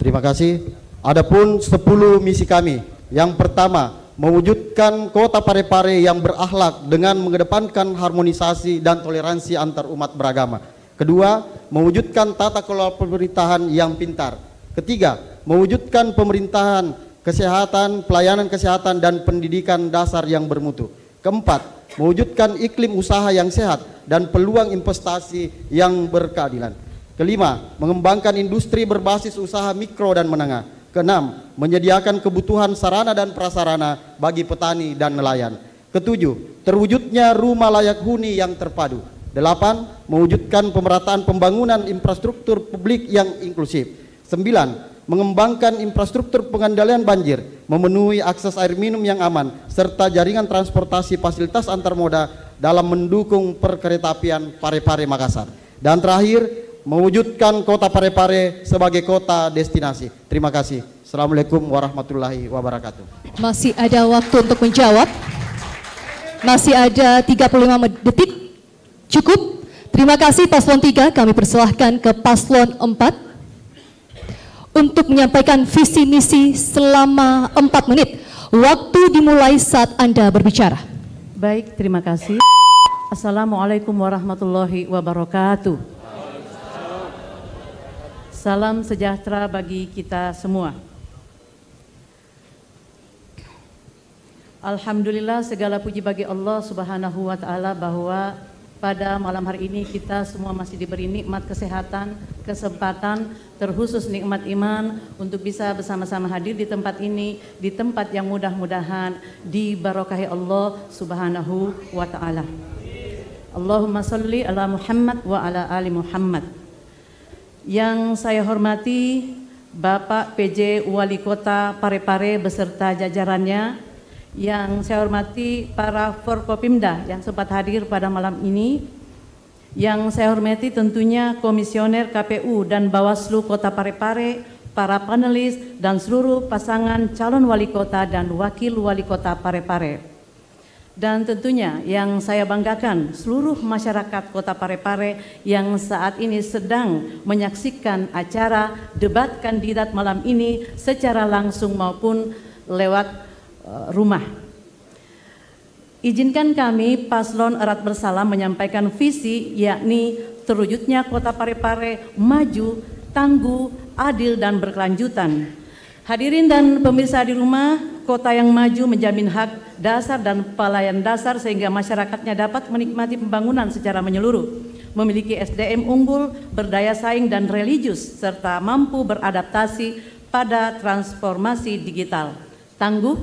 Terima kasih. Adapun 10 misi kami. Yang pertama, mewujudkan Kota Parepare yang berakhlak dengan mengedepankan harmonisasi dan toleransi antar umat beragama. Kedua, mewujudkan tata kelola pemerintahan yang pintar. Ketiga, mewujudkan pemerintahan kesehatan, pelayanan kesehatan dan pendidikan dasar yang bermutu. Keempat, mewujudkan iklim usaha yang sehat dan peluang investasi yang berkeadilan. Kelima, mengembangkan industri berbasis usaha mikro dan menengah. Keenam, menyediakan kebutuhan sarana dan prasarana bagi petani dan nelayan. Ketujuh, terwujudnya rumah layak huni yang terpadu. 8. Mewujudkan pemerataan pembangunan infrastruktur publik yang inklusif. 9. Mengembangkan infrastruktur pengendalian banjir, memenuhi akses air minum yang aman, serta jaringan transportasi fasilitas antar moda dalam mendukung perkeretaapian Parepare Makassar. Dan terakhir, mewujudkan Kota Parepare sebagai kota destinasi. Terima kasih. Assalamualaikum warahmatullahi wabarakatuh. Masih ada waktu untuk menjawab. Masih ada 35 detik. Cukup. Terima kasih Paslon 3. Kami persilahkan ke Paslon 4 untuk menyampaikan visi misi selama 4 menit. Waktu dimulai saat Anda berbicara. Baik, terima kasih. Assalamualaikum warahmatullahi wabarakatuh. Salam sejahtera bagi kita semua. Alhamdulillah, segala puji bagi Allah Subhanahu wa Ta'ala bahwa pada malam hari ini kita semua masih diberi nikmat kesehatan, kesempatan, terkhusus nikmat iman untuk bisa bersama-sama hadir di tempat ini, di tempat yang mudah-mudahan dibarokahi Allah Subhanahu wa Ta'ala. Allahumma salli ala Muhammad wa ala ali Muhammad. Yang saya hormati Bapak PJ Wali Kota Parepare beserta jajarannya, yang saya hormati para Forkopimda yang sempat hadir pada malam ini, yang saya hormati tentunya Komisioner KPU dan Bawaslu Kota Parepare, para panelis dan seluruh pasangan calon wali kota dan wakil wali kota Parepare. Dan tentunya yang saya banggakan seluruh masyarakat Kota Parepare yang saat ini sedang menyaksikan acara debat kandidat malam ini secara langsung maupun lewat rumah. Izinkan kami Paslon Erat Bersalam menyampaikan visi, yakni terwujudnya Kota Parepare maju, tangguh, adil dan berkelanjutan. Hadirin dan pemirsa di rumah, kota yang maju menjamin hak dasar dan pelayanan dasar sehingga masyarakatnya dapat menikmati pembangunan secara menyeluruh, memiliki SDM unggul, berdaya saing dan religius, serta mampu beradaptasi pada transformasi digital. Tangguh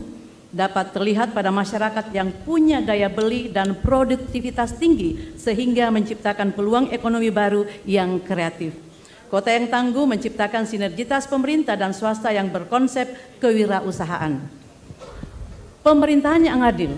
dapat terlihat pada masyarakat yang punya daya beli dan produktivitas tinggi sehingga menciptakan peluang ekonomi baru yang kreatif. Kota yang tangguh menciptakan sinergitas pemerintah dan swasta yang berkonsep kewirausahaan. Pemerintahan yang adil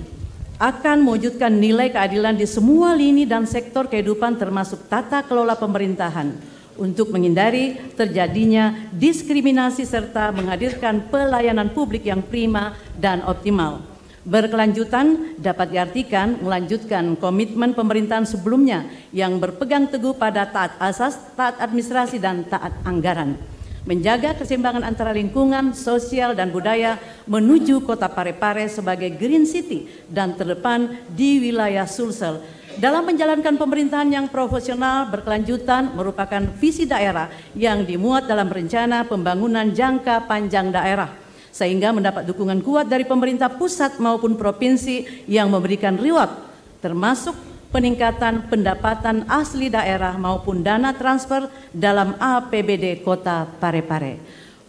akan mewujudkan nilai keadilan di semua lini dan sektor kehidupan termasuk tata kelola pemerintahan untuk menghindari terjadinya diskriminasi serta menghadirkan pelayanan publik yang prima dan optimal. Berkelanjutan dapat diartikan melanjutkan komitmen pemerintahan sebelumnya yang berpegang teguh pada taat asas, taat administrasi, dan taat anggaran. Menjaga keseimbangan antara lingkungan, sosial, dan budaya menuju Kota Parepare sebagai Green City dan terdepan di wilayah Sulsel. Dalam menjalankan pemerintahan yang profesional berkelanjutan merupakan visi daerah yang dimuat dalam rencana pembangunan jangka panjang daerah, sehingga mendapat dukungan kuat dari pemerintah pusat maupun provinsi yang memberikan reward, termasuk peningkatan pendapatan asli daerah maupun dana transfer dalam APBD Kota Parepare.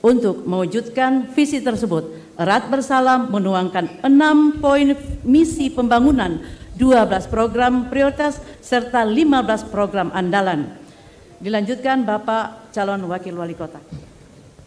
Untuk mewujudkan visi tersebut, Erat Bersalam menuangkan 6 poin misi pembangunan, 12 program prioritas, serta 15 program andalan. Dilanjutkan Bapak Calon Wakil Wali Kota.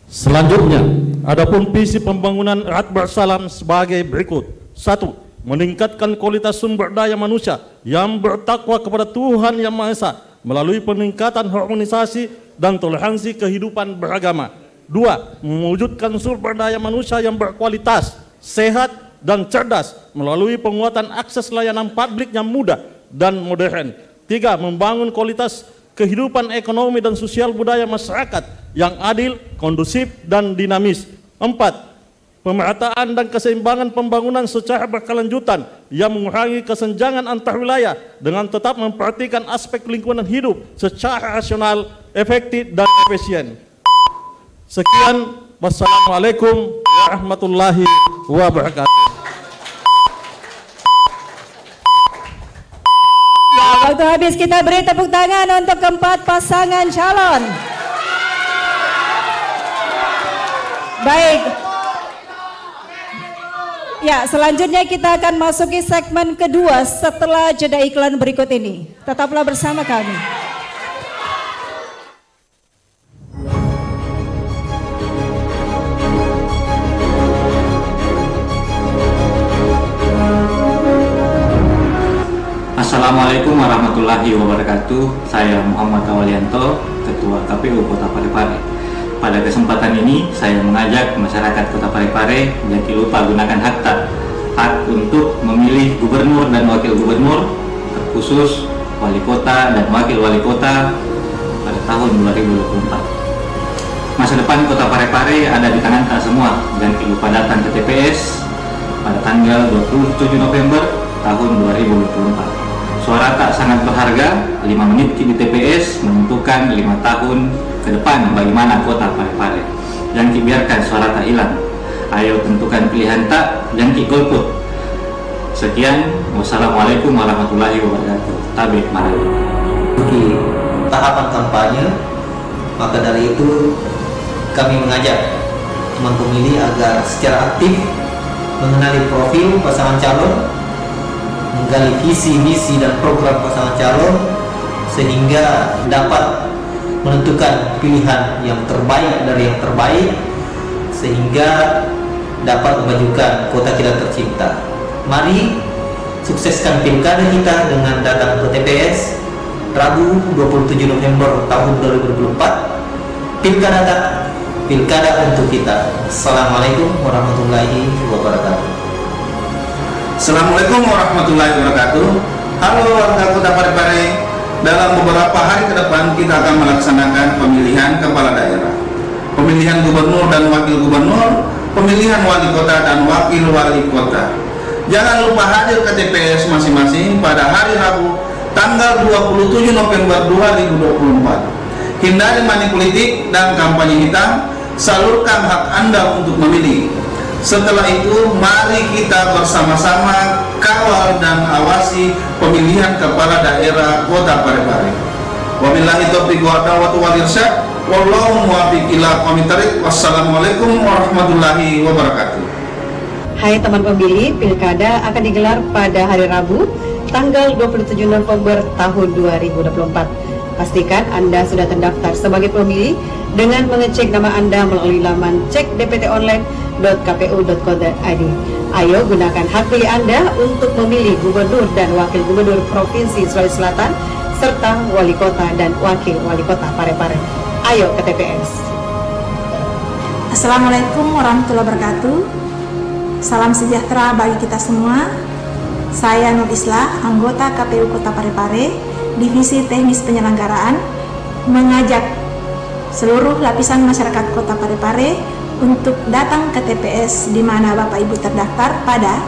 Selanjutnya, adapun visi pembangunan Erat Bersalam sebagai berikut. 1. Meningkatkan kualitas sumber daya manusia yang bertakwa kepada Tuhan Yang Maha Esa melalui peningkatan harmonisasi dan toleransi kehidupan beragama. 2. Mewujudkan sumber daya manusia yang berkualitas, sehat, dan cerdas melalui penguatan akses layanan publik yang mudah dan modern. 3. Membangun kualitas kehidupan ekonomi dan sosial budaya masyarakat yang adil, kondusif, dan dinamis. 4. Pemerataan dan keseimbangan pembangunan secara berkelanjutan yang mengurangi kesenjangan antar wilayah dengan tetap memperhatikan aspek lingkungan hidup secara rasional, efektif, dan efisien. Sekian, wassalamualaikum warahmatullahi wabarakatuh. Waktu habis, kita beri tepuk tangan untuk keempat pasangan calon. Baik. Ya, selanjutnya kita akan masuki segmen kedua setelah jeda iklan berikut ini. Tetaplah bersama kami. Assalamualaikum warahmatullahi wabarakatuh. Saya Muhammad Awalianto, Ketua KPU Kota Parepare. Pada kesempatan ini saya mengajak masyarakat Kota Parepare jangan lupa gunakan hak untuk memilih gubernur dan wakil gubernur, terkhusus wali kota dan wakil wali kota pada tahun 2024. Masa depan Kota Parepare ada di tangan kita semua. Jangan lupa datang ke TPS pada tanggal 27 November tahun 2024. Suara tak sangat berharga, 5 menit di TPS menentukan 5 tahun ke depan bagaimana Kota Parepare. Jangan biarkan suara tak hilang. Ayo tentukan pilihan tak, jangan golput. Sekian, wassalamualaikum warahmatullahi wabarakatuh. Tabik mari. Di tahapan kampanye, maka dari itu kami mengajak teman pemilih agar secara aktif mengenali profil pasangan calon, menggali visi, misi, dan program pasangan calon sehingga dapat menentukan pilihan yang terbaik dari yang terbaik sehingga dapat memajukan kota kita tercinta. Mari sukseskan pilkada kita dengan datang ke TPS Rabu 27 November tahun 2024. Pilkada tak, pilkada untuk kita. Assalamualaikum warahmatullahi wabarakatuh. Assalamualaikum warahmatullahi wabarakatuh. Halo warga Kota Parepare. Dalam beberapa hari ke depan kita akan melaksanakan pemilihan kepala daerah, pemilihan gubernur dan wakil gubernur, pemilihan wali kota dan wakil wali kota. Jangan lupa hadir ke TPS masing-masing pada hari Rabu tanggal 27 November 2024. Hindari money politik dan kampanye hitam, salurkan hak Anda untuk memilih. Setelah itu, mari kita bersama-sama kawal dan awasi pemilihan kepala daerah Kota Parepare. Wabillahi taufiq wal hidayah wal irsyad. Wallahu muwaffiq ila aqwamit thariq. Wassalamualaikum warahmatullahi wabarakatuh. Hai teman pemilih, Pilkada akan digelar pada hari Rabu, tanggal 27 November tahun 2024. Pastikan Anda sudah terdaftar sebagai pemilih dengan mengecek nama Anda melalui laman cekdptonline.kpu.go.id. Ayo gunakan hak pilih Anda untuk memilih gubernur dan wakil gubernur Provinsi Sulawesi Selatan serta wali kota dan wakil wali kota Parepare. Ayo ke TPS. Assalamualaikum warahmatullahi wabarakatuh. Salam sejahtera bagi kita semua. Saya Nur Islah, anggota KPU Kota Parepare, Divisi Teknis Penyelenggaraan, mengajak seluruh lapisan masyarakat Kota Parepare untuk datang ke TPS di mana Bapak Ibu terdaftar pada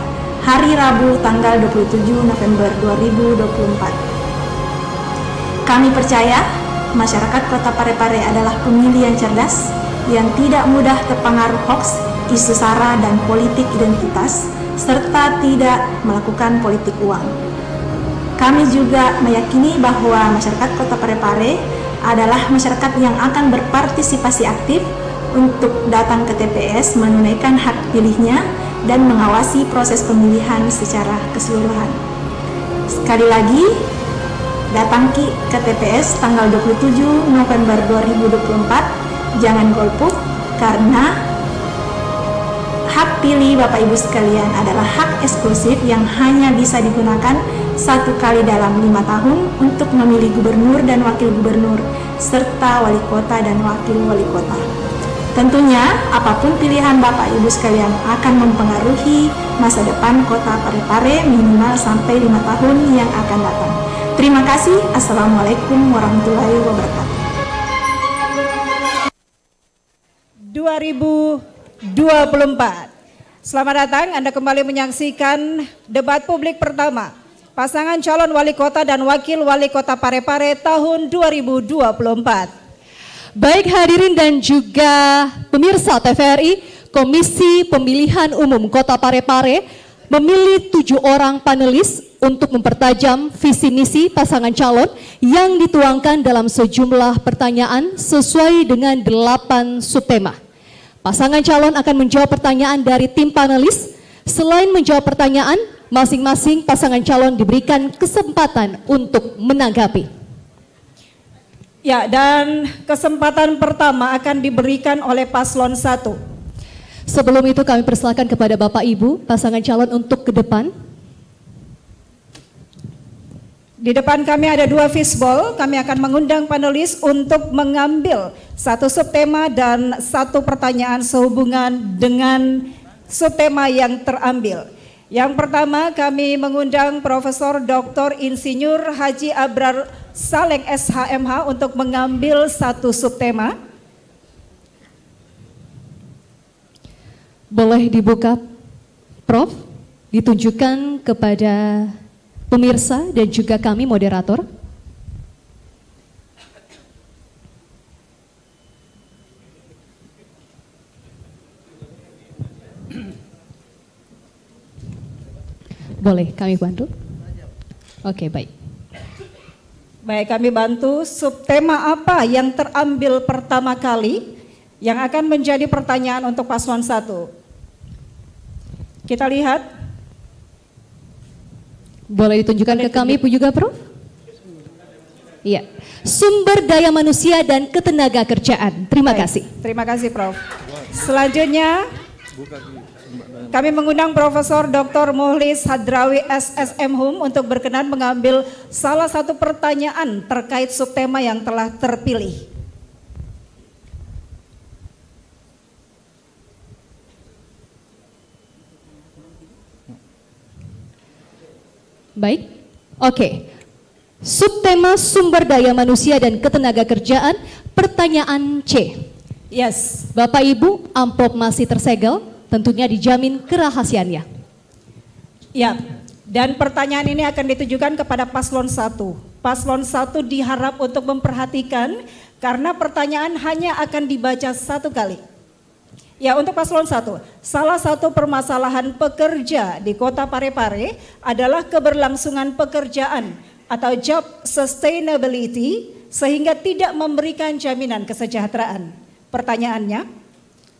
hari Rabu tanggal 27 November 2024. Kami percaya masyarakat Kota Parepare adalah pemilih yang cerdas, yang tidak mudah terpengaruh hoaks, isu sara dan politik identitas, serta tidak melakukan politik uang. Kami juga meyakini bahwa masyarakat Kota Parepare adalah masyarakat yang akan berpartisipasi aktif untuk datang ke TPS, menunaikan hak pilihnya, dan mengawasi proses pemilihan secara keseluruhan. Sekali lagi, datang ke TPS tanggal 27 November 2024, jangan golput, karena hak pilih Bapak Ibu sekalian adalah hak eksklusif yang hanya bisa digunakan satu kali dalam 5 tahun untuk memilih gubernur dan wakil gubernur, serta wali kota dan wakil wali kota. Tentunya, apapun pilihan Bapak Ibu sekalian akan mempengaruhi masa depan Kota Parepare minimal sampai 5 tahun yang akan datang. Terima kasih. Assalamualaikum warahmatullahi wabarakatuh. 2024. Selamat datang, Anda kembali menyaksikan debat publik pertama pasangan calon wali kota dan wakil wali kota Parepare tahun 2024. Baik hadirin dan juga pemirsa TVRI, Komisi Pemilihan Umum Kota Parepare memilih 7 orang panelis untuk mempertajam visi misi pasangan calon yang dituangkan dalam sejumlah pertanyaan sesuai dengan 8 subtema. Pasangan calon akan menjawab pertanyaan dari tim panelis. Selain menjawab pertanyaan, masing-masing pasangan calon diberikan kesempatan untuk menanggapi. Ya, dan kesempatan pertama akan diberikan oleh paslon 1. Sebelum itu kami persilakan kepada Bapak Ibu pasangan calon untuk ke depan. Di depan kami ada 2 fishbowl. Kami akan mengundang panelis untuk mengambil 1 subtema dan 1 pertanyaan sehubungan dengan subtema yang terambil. Yang pertama kami mengundang Profesor Dr. Insinyur Haji Abrar Saleh SHMH untuk mengambil 1 subtema. Boleh dibuka, Prof, ditunjukkan kepada pemirsa dan juga kami moderator. Boleh kami bantu? Oke, baik. Baik, kami bantu. Subtema apa yang terambil pertama kali yang akan menjadi pertanyaan untuk paslon 1? Kita lihat. Boleh ditunjukkan ke kami juga, Prof? Iya. Sumber daya manusia dan ketenaga kerjaan. Terima kasih. Terima kasih, Prof. Selanjutnya kami mengundang Profesor Dr. Muhlis Hadrawi SSM Hum untuk berkenan mengambil salah satu pertanyaan terkait subtema yang telah terpilih. Baik, oke. Subtema sumber daya manusia dan ketenaga kerjaan, pertanyaan C. Yes. Bapak Ibu, amplop masih tersegel, tentunya dijamin kerahasiaannya. Ya, dan pertanyaan ini akan ditujukan kepada paslon 1. Paslon 1 diharap untuk memperhatikan karena pertanyaan hanya akan dibaca 1 kali. Ya, untuk paslon 1, salah satu permasalahan pekerja di Kota Parepare adalah keberlangsungan pekerjaan atau job sustainability sehingga tidak memberikan jaminan kesejahteraan. Pertanyaannya,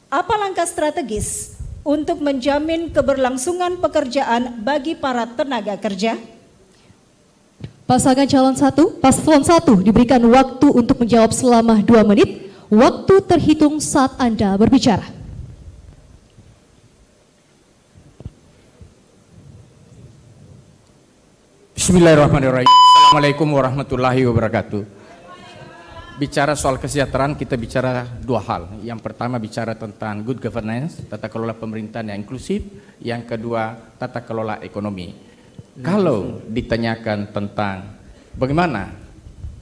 apa langkah strategis untuk menjamin keberlangsungan pekerjaan bagi para tenaga kerja? Pasangan paslon 1 diberikan waktu untuk menjawab selama 2 menit. Waktu terhitung saat Anda berbicara. Bismillahirrahmanirrahim. Assalamualaikum warahmatullahi wabarakatuh. Bicara soal kesejahteraan, kita bicara dua hal. Yang pertama bicara tentang good governance, tata kelola pemerintahan yang inklusif. Yang kedua, tata kelola ekonomi. Kalau ditanyakan tentang bagaimana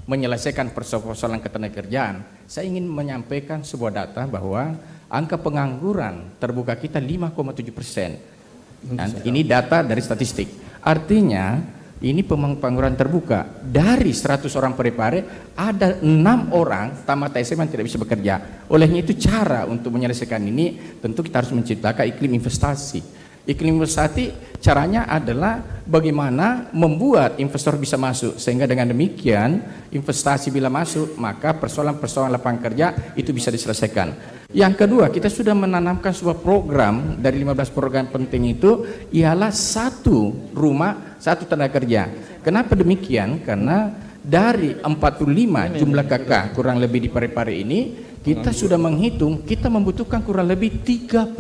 menyelesaikan persoalan ketenagakerjaan, saya ingin menyampaikan sebuah data bahwa angka pengangguran terbuka kita 5,7%. Ini data dari statistik. Artinya ini pengangguran terbuka. Dari 100 orang Parepare ada 6 orang tamat SMA yang tidak bisa bekerja. Olehnya itu cara untuk menyelesaikan ini tentu kita harus menciptakan iklim investasi. Iklim investasi caranya adalah bagaimana membuat investor bisa masuk, sehingga dengan demikian investasi bila masuk maka persoalan-persoalan lapangan kerja itu bisa diselesaikan. Yang kedua, kita sudah menanamkan sebuah program dari 15 program penting itu ialah 1 rumah 1 tenaga kerja. Kenapa demikian? Karena dari 45 jumlah kakak kurang lebih di Parepare ini kita sudah menghitung kita membutuhkan kurang lebih 30.000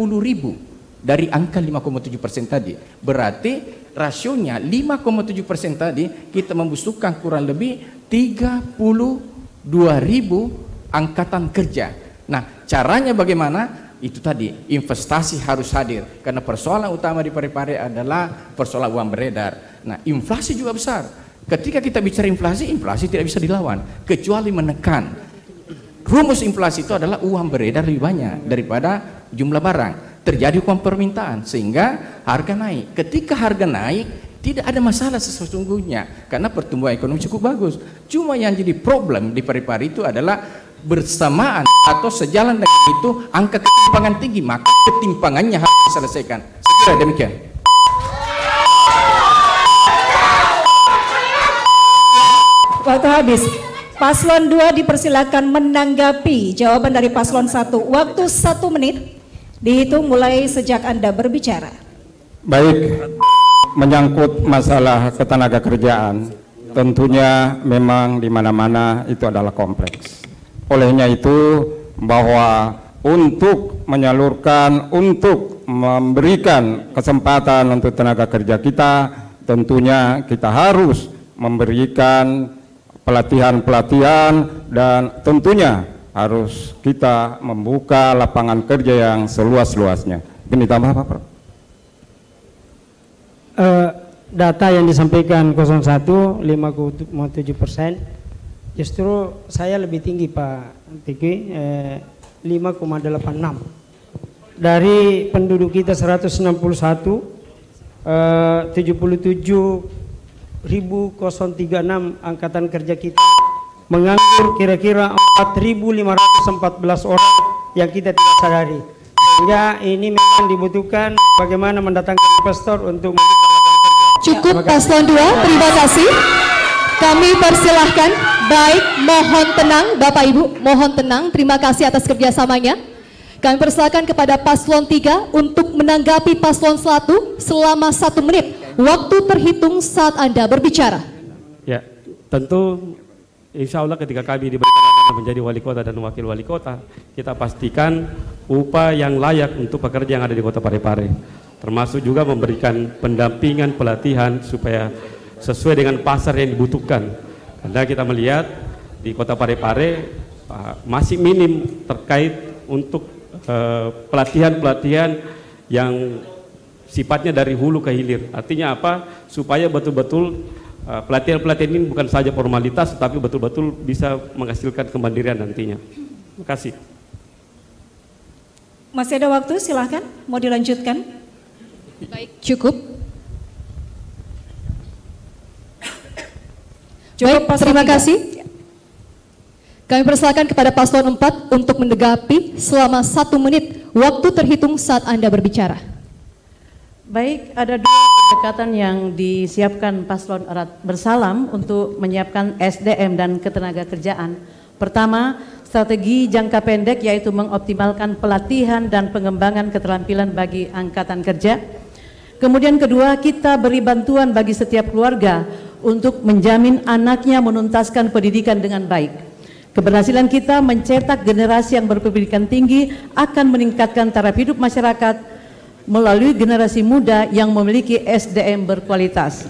dari angka 5,7% tadi. Berarti rasionya 5,7% tadi kita membutuhkan kurang lebih 32.000 angkatan kerja. Nah, caranya bagaimana? Itu tadi, investasi harus hadir. Karena persoalan utama di Parepare adalah persoalan uang beredar. Nah, inflasi juga besar. Ketika kita bicara inflasi, inflasi tidak bisa dilawan kecuali menekan. Rumus inflasi itu adalah uang beredar lebih banyak daripada jumlah barang. Terjadi hukum permintaan sehingga harga naik. Ketika harga naik tidak ada masalah sesungguhnya karena pertumbuhan ekonomi cukup bagus. Cuma yang jadi problem di Parepare itu adalah bersamaan atau sejalan dengan itu angka ketimpangan tinggi, maka ketimpangannya harus diselesaikan. Saya kira demikian. Waktu habis. Paslon 2 dipersilakan menanggapi jawaban dari paslon 1. Waktu 1 menit. Dihitung mulai sejak Anda berbicara. Baik, menyangkut masalah ketenaga kerjaan, tentunya memang di mana-mana itu adalah kompleks. Olehnya itu bahwa untuk menyalurkan, untuk memberikan kesempatan untuk tenaga kerja kita, tentunya kita harus memberikan pelatihan-pelatihan dan tentunya harus kita membuka lapangan kerja yang seluas-luasnya. Ini ditambah apa, Prof? Data yang disampaikan 01 5,7%, justru saya lebih tinggi Pak Tiki, 5,86. Dari penduduk kita 161, 77.036 angkatan kerja kita menganggur kira-kira 4.514 orang yang kita tidak sadari. Sehingga ini memang dibutuhkan bagaimana mendatangkan investor untuk Cukup paslon 2, terima kasih. Kami persilahkan. Baik, mohon tenang Bapak Ibu, mohon tenang. Terima kasih atas kerjasamanya. Kami persilahkan kepada paslon 3 untuk menanggapi paslon 1 selama 1 menit. Waktu terhitung saat Anda berbicara. Ya, tentu insya Allah ketika kami diberikan menjadi wali kota dan wakil wali kota, kita pastikan upah yang layak untuk pekerja yang ada di Kota Parepare, termasuk juga memberikan pendampingan pelatihan supaya sesuai dengan pasar yang dibutuhkan. Karena kita melihat di Kota Parepare masih minim terkait untuk pelatihan-pelatihan yang sifatnya dari hulu ke hilir. Artinya apa? Supaya betul-betul pelatihan-pelatihan ini bukan saja formalitas, tetapi betul-betul bisa menghasilkan kemandirian nantinya. Terima kasih. Masih ada waktu, silahkan. Mau dilanjutkan? Baik, cukup. Baik, terima kasih. Kami persilakan kepada paslon 4 untuk menanggapi selama 1 menit. Waktu terhitung saat Anda berbicara. Baik, ada 2 pendekatan yang disiapkan paslon erat bersalam untuk menyiapkan SDM dan ketenagakerjaan. Pertama, strategi jangka pendek yaitu mengoptimalkan pelatihan dan pengembangan keterampilan bagi angkatan kerja. Kemudian kedua, kita beri bantuan bagi setiap keluarga untuk menjamin anaknya menuntaskan pendidikan dengan baik. Keberhasilan kita mencetak generasi yang berpendidikan tinggi akan meningkatkan taraf hidup masyarakat melalui generasi muda yang memiliki SDM berkualitas.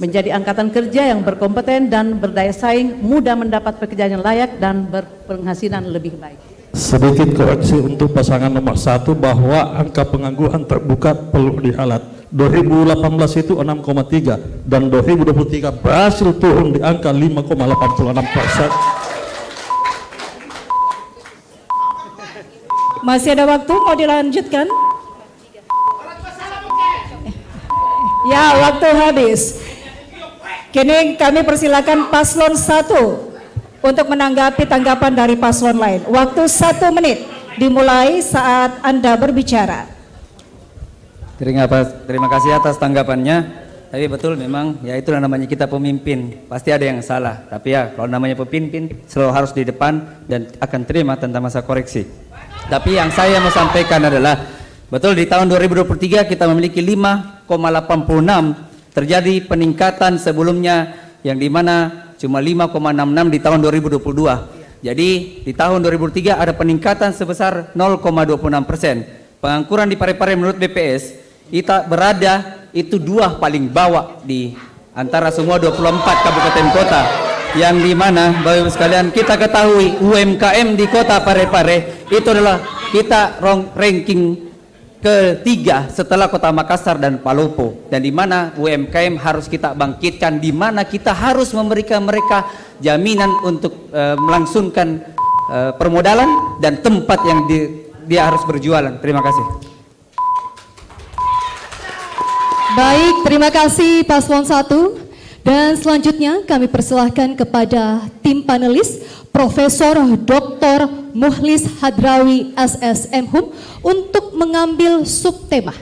Menjadi angkatan kerja yang berkompeten dan berdaya saing, mudah mendapat pekerjaan yang layak dan berpenghasilan lebih baik. Sedikit koreksi untuk pasangan nomor 1 bahwa angka pengangguran terbuka perlu dihalat. 2018 itu 6,3 dan 2023 berhasil turun di angka 5,86%. Masih ada waktu, mau dilanjutkan? Ya, waktu habis. Kini kami persilakan paslon 1 untuk menanggapi tanggapan dari paslon lain. Waktu 1 menit dimulai saat Anda berbicara. Terima kasih atas tanggapannya. Tapi betul memang ya itulah namanya kita pemimpin. Pasti ada yang salah. Tapi ya kalau namanya pemimpin selalu harus di depan dan akan terima tanpa masa koreksi. Tapi yang saya mau sampaikan adalah betul di tahun 2023 kita memiliki 5,86, terjadi peningkatan sebelumnya yang dimana cuma 5,66 di tahun 2022. Jadi di tahun 2003 ada peningkatan sebesar 0,26%. Pengangguran di Parepare menurut BPS kita berada itu 2 paling bawah di antara semua 24 kabupaten kota. Yang dimana Bapak Ibu sekalian kita ketahui UMKM di kota Parepare itu adalah kita ranking ketiga setelah kota Makassar dan Palopo, dan di mana UMKM harus kita bangkitkan, di mana kita harus memberikan mereka jaminan untuk melangsungkan permodalan dan tempat yang dia harus berjualan. Terima kasih. Baik, terima kasih Paslon 1. Dan selanjutnya kami persilahkan kepada tim panelis Profesor Dr. Muhlis Hadrawi SSM.Hum untuk mengambil subtema.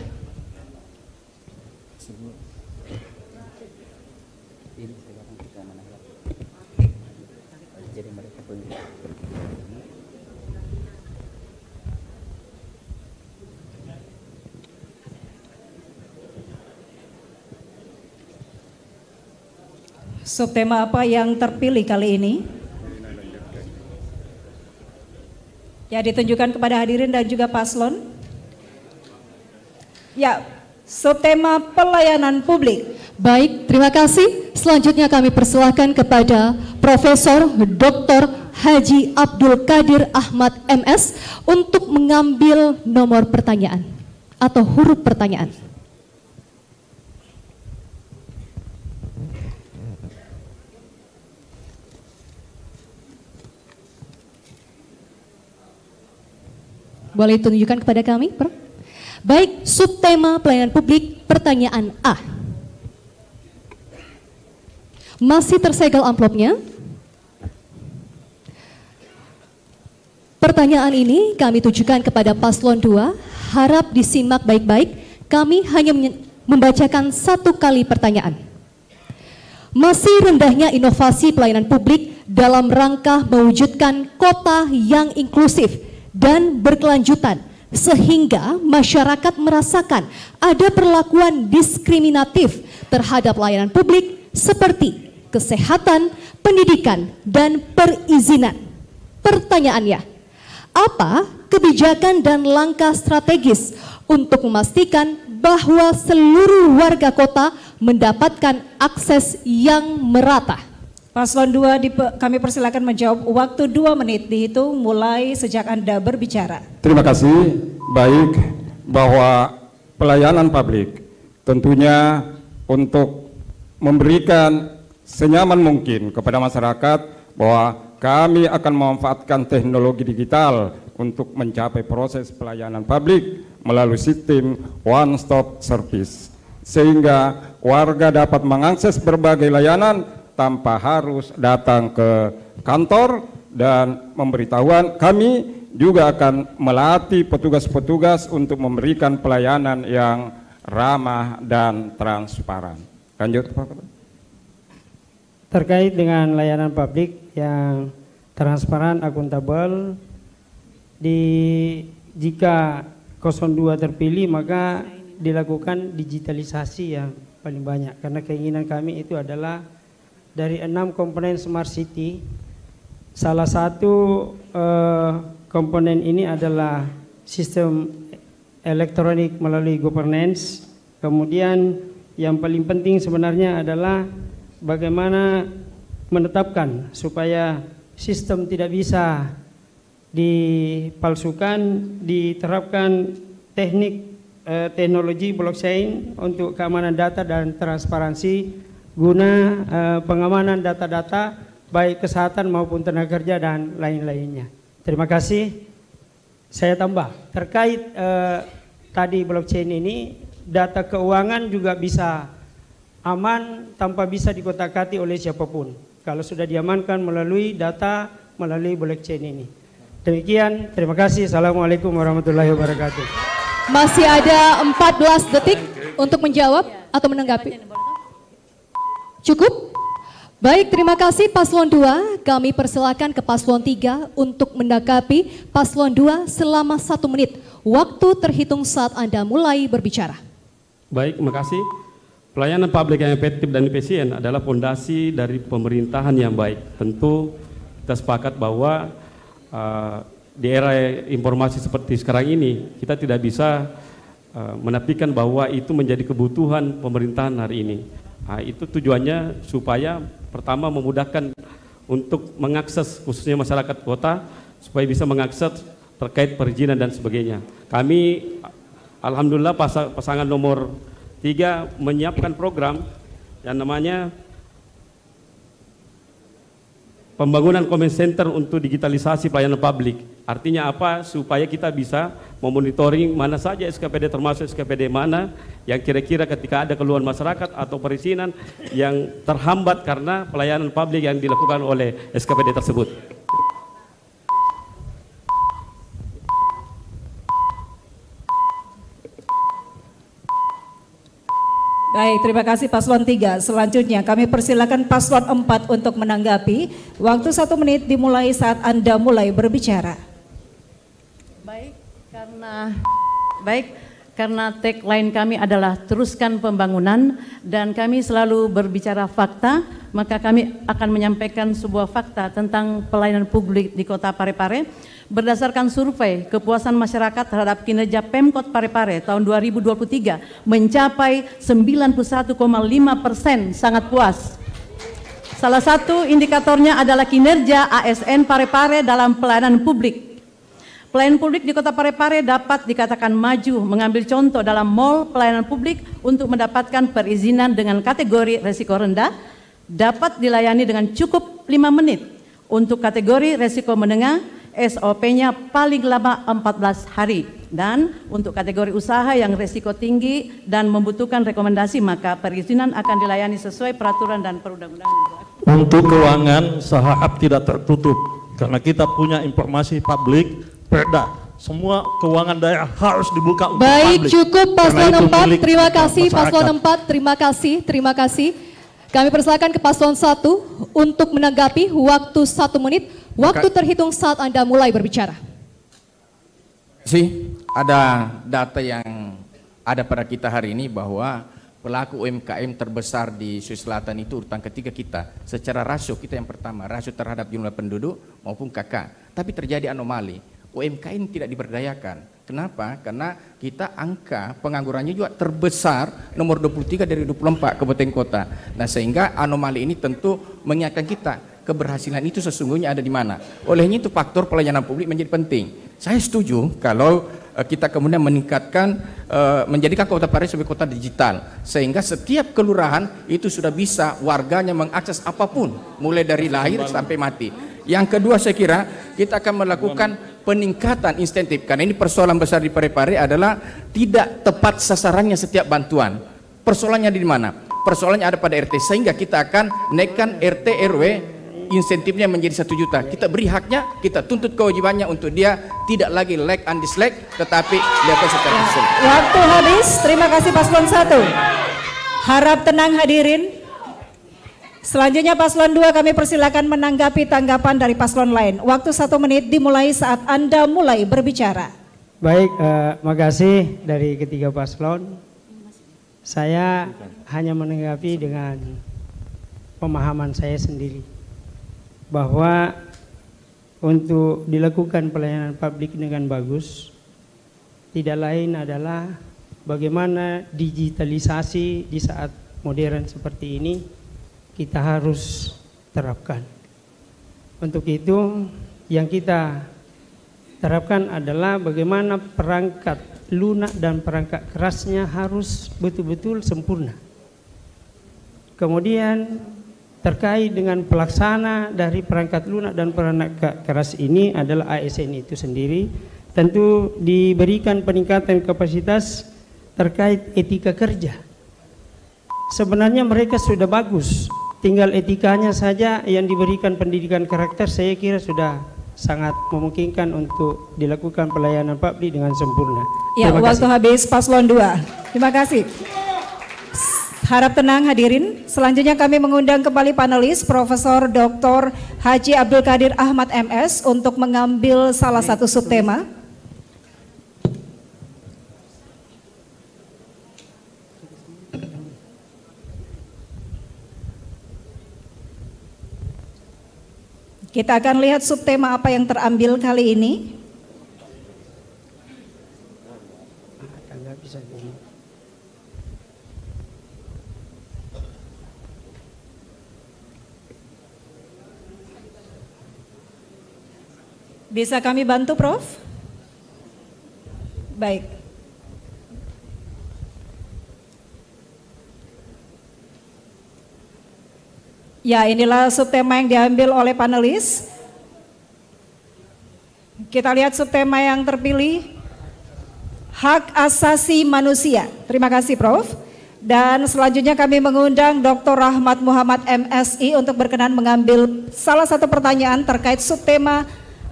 Subtema apa yang terpilih kali ini? Ya, ditunjukkan kepada hadirin dan juga paslon. Ya, subtema pelayanan publik. Baik, terima kasih. Selanjutnya kami persilahkan kepada Profesor Dr. Haji Abdul Qadir Ahmad MS untuk mengambil nomor pertanyaan atau huruf pertanyaan. Boleh tunjukkan kepada kami, Prof? Baik, subtema pelayanan publik, pertanyaan A. Masih tersegel amplopnya. Pertanyaan ini kami tujukan kepada paslon 2, harap disimak baik-baik. Kami hanya membacakan 1 kali pertanyaan. Masih rendahnya inovasi pelayanan publik dalam rangka mewujudkan kota yang inklusif dan berkelanjutan sehingga masyarakat merasakan ada perlakuan diskriminatif terhadap layanan publik seperti kesehatan, pendidikan, dan perizinan. Pertanyaannya, apa kebijakan dan langkah strategis untuk memastikan bahwa seluruh warga kota mendapatkan akses yang merata? Paslon 2 kami persilakan menjawab, waktu 2 menit dihitung mulai sejak Anda berbicara. Terima kasih. Baik, bahwa pelayanan publik tentunya untuk memberikan senyaman mungkin kepada masyarakat bahwa kami akan memanfaatkan teknologi digital untuk mencapai proses pelayanan publik melalui sistem one stop service sehingga warga dapat mengakses berbagai layanan tanpa harus datang ke kantor, dan pemberitahuan kami juga akan melatih petugas-petugas untuk memberikan pelayanan yang ramah, dan transparan. Lanjut, Pak. Terkait dengan layanan publik yang transparan, akuntabel, jika 02 terpilih maka dilakukan digitalisasi yang paling banyak, karena keinginan kami itu adalah dari 6 komponen Smart City, salah satu komponen ini adalah sistem elektronik melalui governance. Kemudian yang paling penting sebenarnya adalah bagaimana menetapkan supaya sistem tidak bisa dipalsukan, diterapkan teknologi blockchain untuk keamanan data dan transparansi guna pengamanan data-data baik kesehatan maupun tenaga kerja dan lain-lainnya. Terima kasih. Saya tambah terkait tadi blockchain ini, data keuangan juga bisa aman tanpa bisa dikotak-katik oleh siapapun kalau sudah diamankan melalui data melalui blockchain ini. Demikian, terima kasih. Assalamualaikum warahmatullahi wabarakatuh. Masih ada 14 detik untuk menjawab atau menanggapi. Cukup? Baik, terima kasih Paslon 2. Kami persilakan ke Paslon 3 untuk menanggapi Paslon 2 selama 1 menit. Waktu terhitung saat Anda mulai berbicara. Baik, terima kasih. Pelayanan publik yang efektif dan efisien adalah fondasi dari pemerintahan yang baik. Tentu kita sepakat bahwa di era informasi seperti sekarang ini kita tidak bisa menafikan bahwa itu menjadi kebutuhan pemerintahan hari ini. Itu tujuannya supaya pertama memudahkan untuk mengakses khususnya masyarakat kota supaya bisa mengakses terkait perizinan dan sebagainya. Kami alhamdulillah pasangan nomor 3 menyiapkan program yang namanya pembangunan comment center untuk digitalisasi pelayanan publik. Artinya apa? Supaya kita bisa memonitoring mana saja SKPD, termasuk SKPD mana yang kira-kira ketika ada keluhan masyarakat atau perizinan yang terhambat karena pelayanan publik yang dilakukan oleh SKPD tersebut. Baik, terima kasih Paslon 3. Selanjutnya kami persilakan Paslon 4 untuk menanggapi. Waktu 1 menit dimulai saat Anda mulai berbicara. Karena tagline kami adalah teruskan pembangunan dan kami selalu berbicara fakta, maka kami akan menyampaikan sebuah fakta tentang pelayanan publik di Kota Parepare. Berdasarkan survei kepuasan masyarakat terhadap kinerja Pemkot Parepare tahun 2023 mencapai 91,5%, sangat puas. Salah satu indikatornya adalah kinerja ASN Parepare dalam pelayanan publik. Pelayanan publik di Kota Parepare dapat dikatakan maju, mengambil contoh dalam mall pelayanan publik untuk mendapatkan perizinan dengan kategori resiko rendah, dapat dilayani dengan cukup 5 menit. Untuk kategori resiko menengah, SOP-nya paling lama 14 hari. Dan untuk kategori usaha yang resiko tinggi dan membutuhkan rekomendasi, maka perizinan akan dilayani sesuai peraturan dan perundang-undangan. Untuk keuangan, sahab tidak tertutup karena kita punya informasi publik. Perda, semua keuangan daerah harus dibuka untuk baik, publik. Cukup Paslon 4, terima kasih masyarakat. Paslon 4, terima kasih. Kami persilakan ke Paslon 1 untuk menanggapi waktu 1 menit. Waktu terhitung saat Anda mulai berbicara. Ada data yang ada pada kita hari ini bahwa pelaku UMKM terbesar di Sulawesi Selatan itu urutan ketiga kita. Secara rasio kita yang pertama, rasio terhadap jumlah penduduk maupun KK. Tapi terjadi anomali. UMKM tidak diberdayakan. Kenapa? Karena kita angka penganggurannya juga terbesar nomor 23 dari 24 kabupaten kota. Nah, sehingga anomali ini tentu mengingatkan kita keberhasilan itu sesungguhnya ada di mana. Olehnya itu faktor pelayanan publik menjadi penting. Saya setuju kalau kita kemudian meningkatkan menjadikan Kota Parepare sebagai kota digital sehingga setiap kelurahan itu sudah bisa warganya mengakses apapun mulai dari lahir sampai mati. Yang kedua, saya kira kita akan melakukan peningkatan insentif karena ini persoalan besar di Parepare adalah tidak tepat sasarannya setiap bantuan. Persoalannya di mana? Persoalannya ada pada RT sehingga kita akan naikkan RT RW insentifnya menjadi 1 juta. Kita beri haknya, kita tuntut kewajibannya untuk dia tidak lagi like and dislike, tetapi dilakukan secara langsung. Waktu habis, terima kasih paslon 1. Harap tenang hadirin. Selanjutnya paslon 2 kami persilakan menanggapi tanggapan dari paslon lain. Waktu 1 menit dimulai saat Anda mulai berbicara. Baik, makasih dari ketiga paslon. Saya hanya menanggapi dengan pemahaman saya sendiri bahwa untuk dilakukan pelayanan publik dengan bagus tidak lain adalah bagaimana digitalisasi di saat modern seperti ini kita harus terapkan. Untuk itu yang kita terapkan adalah bagaimana perangkat lunak dan perangkat kerasnya harus betul-betul sempurna. Kemudian terkait dengan pelaksana dari perangkat lunak dan perangkat keras ini adalah ASN itu sendiri, tentu diberikan peningkatan kapasitas terkait etika kerja. Sebenarnya mereka sudah bagus, tinggal etikanya saja yang diberikan pendidikan karakter, saya kira sudah sangat memungkinkan untuk dilakukan pelayanan publik dengan sempurna. Ya, waktu habis paslon 2. Terima kasih. Harap tenang hadirin. Selanjutnya kami mengundang kembali panelis Profesor Dr. Haji Abdul Qadir Ahmad MS untuk mengambil salah satu subtema. Kita akan lihat subtema apa yang terambil kali ini. Bisa kami bantu, Prof? Baik. Ya, inilah subtema yang diambil oleh panelis. Kita lihat subtema yang terpilih, hak asasi manusia. Terima kasih, Prof. Dan selanjutnya kami mengundang Dr. Rahmat Muhammad MSI untuk berkenan mengambil salah satu pertanyaan terkait subtema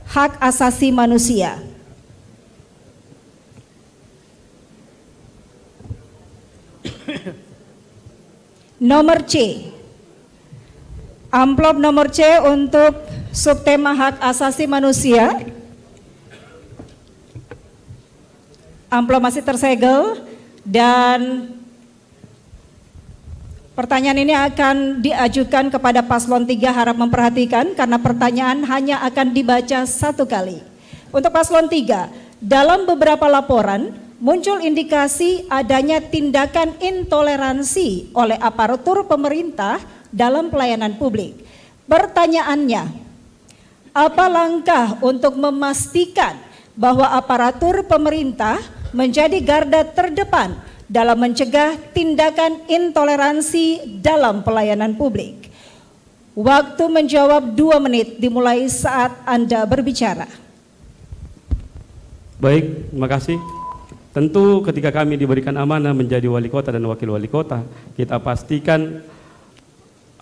hak asasi manusia. Nomor C. Amplop nomor C untuk subtema hak asasi manusia. Amplop masih tersegel dan pertanyaan ini akan diajukan kepada paslon 3, harap memperhatikan karena pertanyaan hanya akan dibaca 1 kali. Untuk paslon 3, dalam beberapa laporan muncul indikasi adanya tindakan intoleransi oleh aparatur pemerintah dalam pelayanan publik. Pertanyaannya, apa langkah untuk memastikan bahwa aparatur pemerintah menjadi garda terdepan dalam mencegah tindakan intoleransi dalam pelayanan publik? Waktu menjawab 2 menit dimulai saat Anda berbicara. Baik, terima kasih. Tentu ketika kami diberikan amanah menjadi wali kota dan wakil wali kota, kita pastikan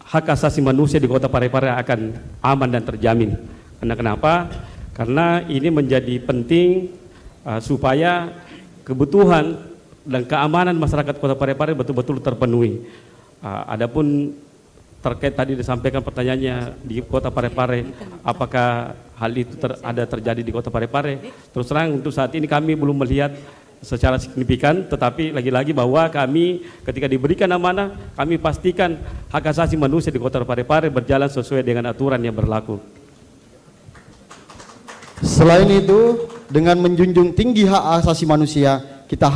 hak asasi manusia di Kota Parepare akan aman dan terjamin. Karena kenapa? Karena ini menjadi penting supaya kebutuhan dan keamanan masyarakat Kota Parepare betul-betul terpenuhi. Adapun terkait tadi disampaikan pertanyaannya di Kota Parepare, apakah hal itu terjadi di Kota Parepare? Terus terang untuk saat ini kami belum melihat secara signifikan, tetapi lagi-lagi bahwa kami ketika diberikan amanah, kami pastikan hak asasi manusia di Kota Parepare berjalan sesuai dengan aturan yang berlaku. Selain itu, dengan menjunjung tinggi hak asasi manusia, kita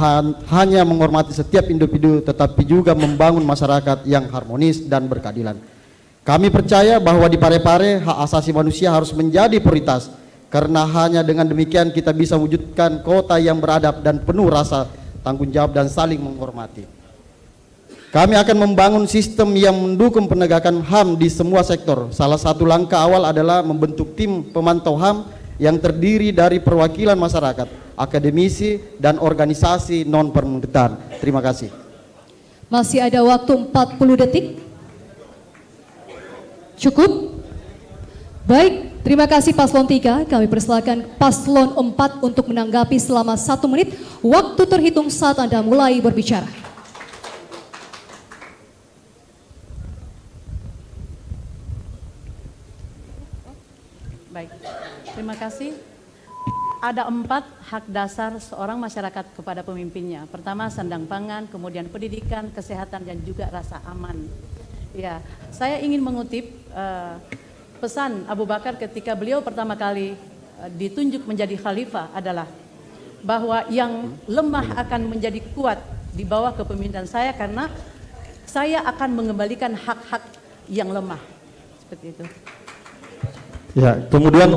hanya menghormati setiap individu, tetapi juga membangun masyarakat yang harmonis dan berkeadilan. Kami percaya bahwa di Parepare hak asasi manusia harus menjadi prioritas, karena hanya dengan demikian kita bisa wujudkan kota yang beradab dan penuh rasa tanggung jawab dan saling menghormati. Kami akan membangun sistem yang mendukung penegakan HAM di semua sektor. Salah satu langkah awal adalah membentuk tim pemantau HAM yang terdiri dari perwakilan masyarakat, akademisi, dan organisasi non-pemerintahan. Terima kasih. Masih ada waktu 40 detik. Cukup? Baik, terima kasih Paslon 3. Kami persilakan Paslon 4 untuk menanggapi selama 1 menit. Waktu terhitung saat Anda mulai berbicara. Baik, terima kasih. Ada 4 hak dasar seorang masyarakat kepada pemimpinnya. Pertama, sandang pangan, kemudian pendidikan, kesehatan, dan juga rasa aman. Ya, saya ingin mengutip pesan Abu Bakar ketika beliau pertama kali ditunjuk menjadi khalifah adalah bahwa yang lemah akan menjadi kuat di bawah kepemimpinan saya karena saya akan mengembalikan hak-hak yang lemah. Seperti itu. Ya, kemudian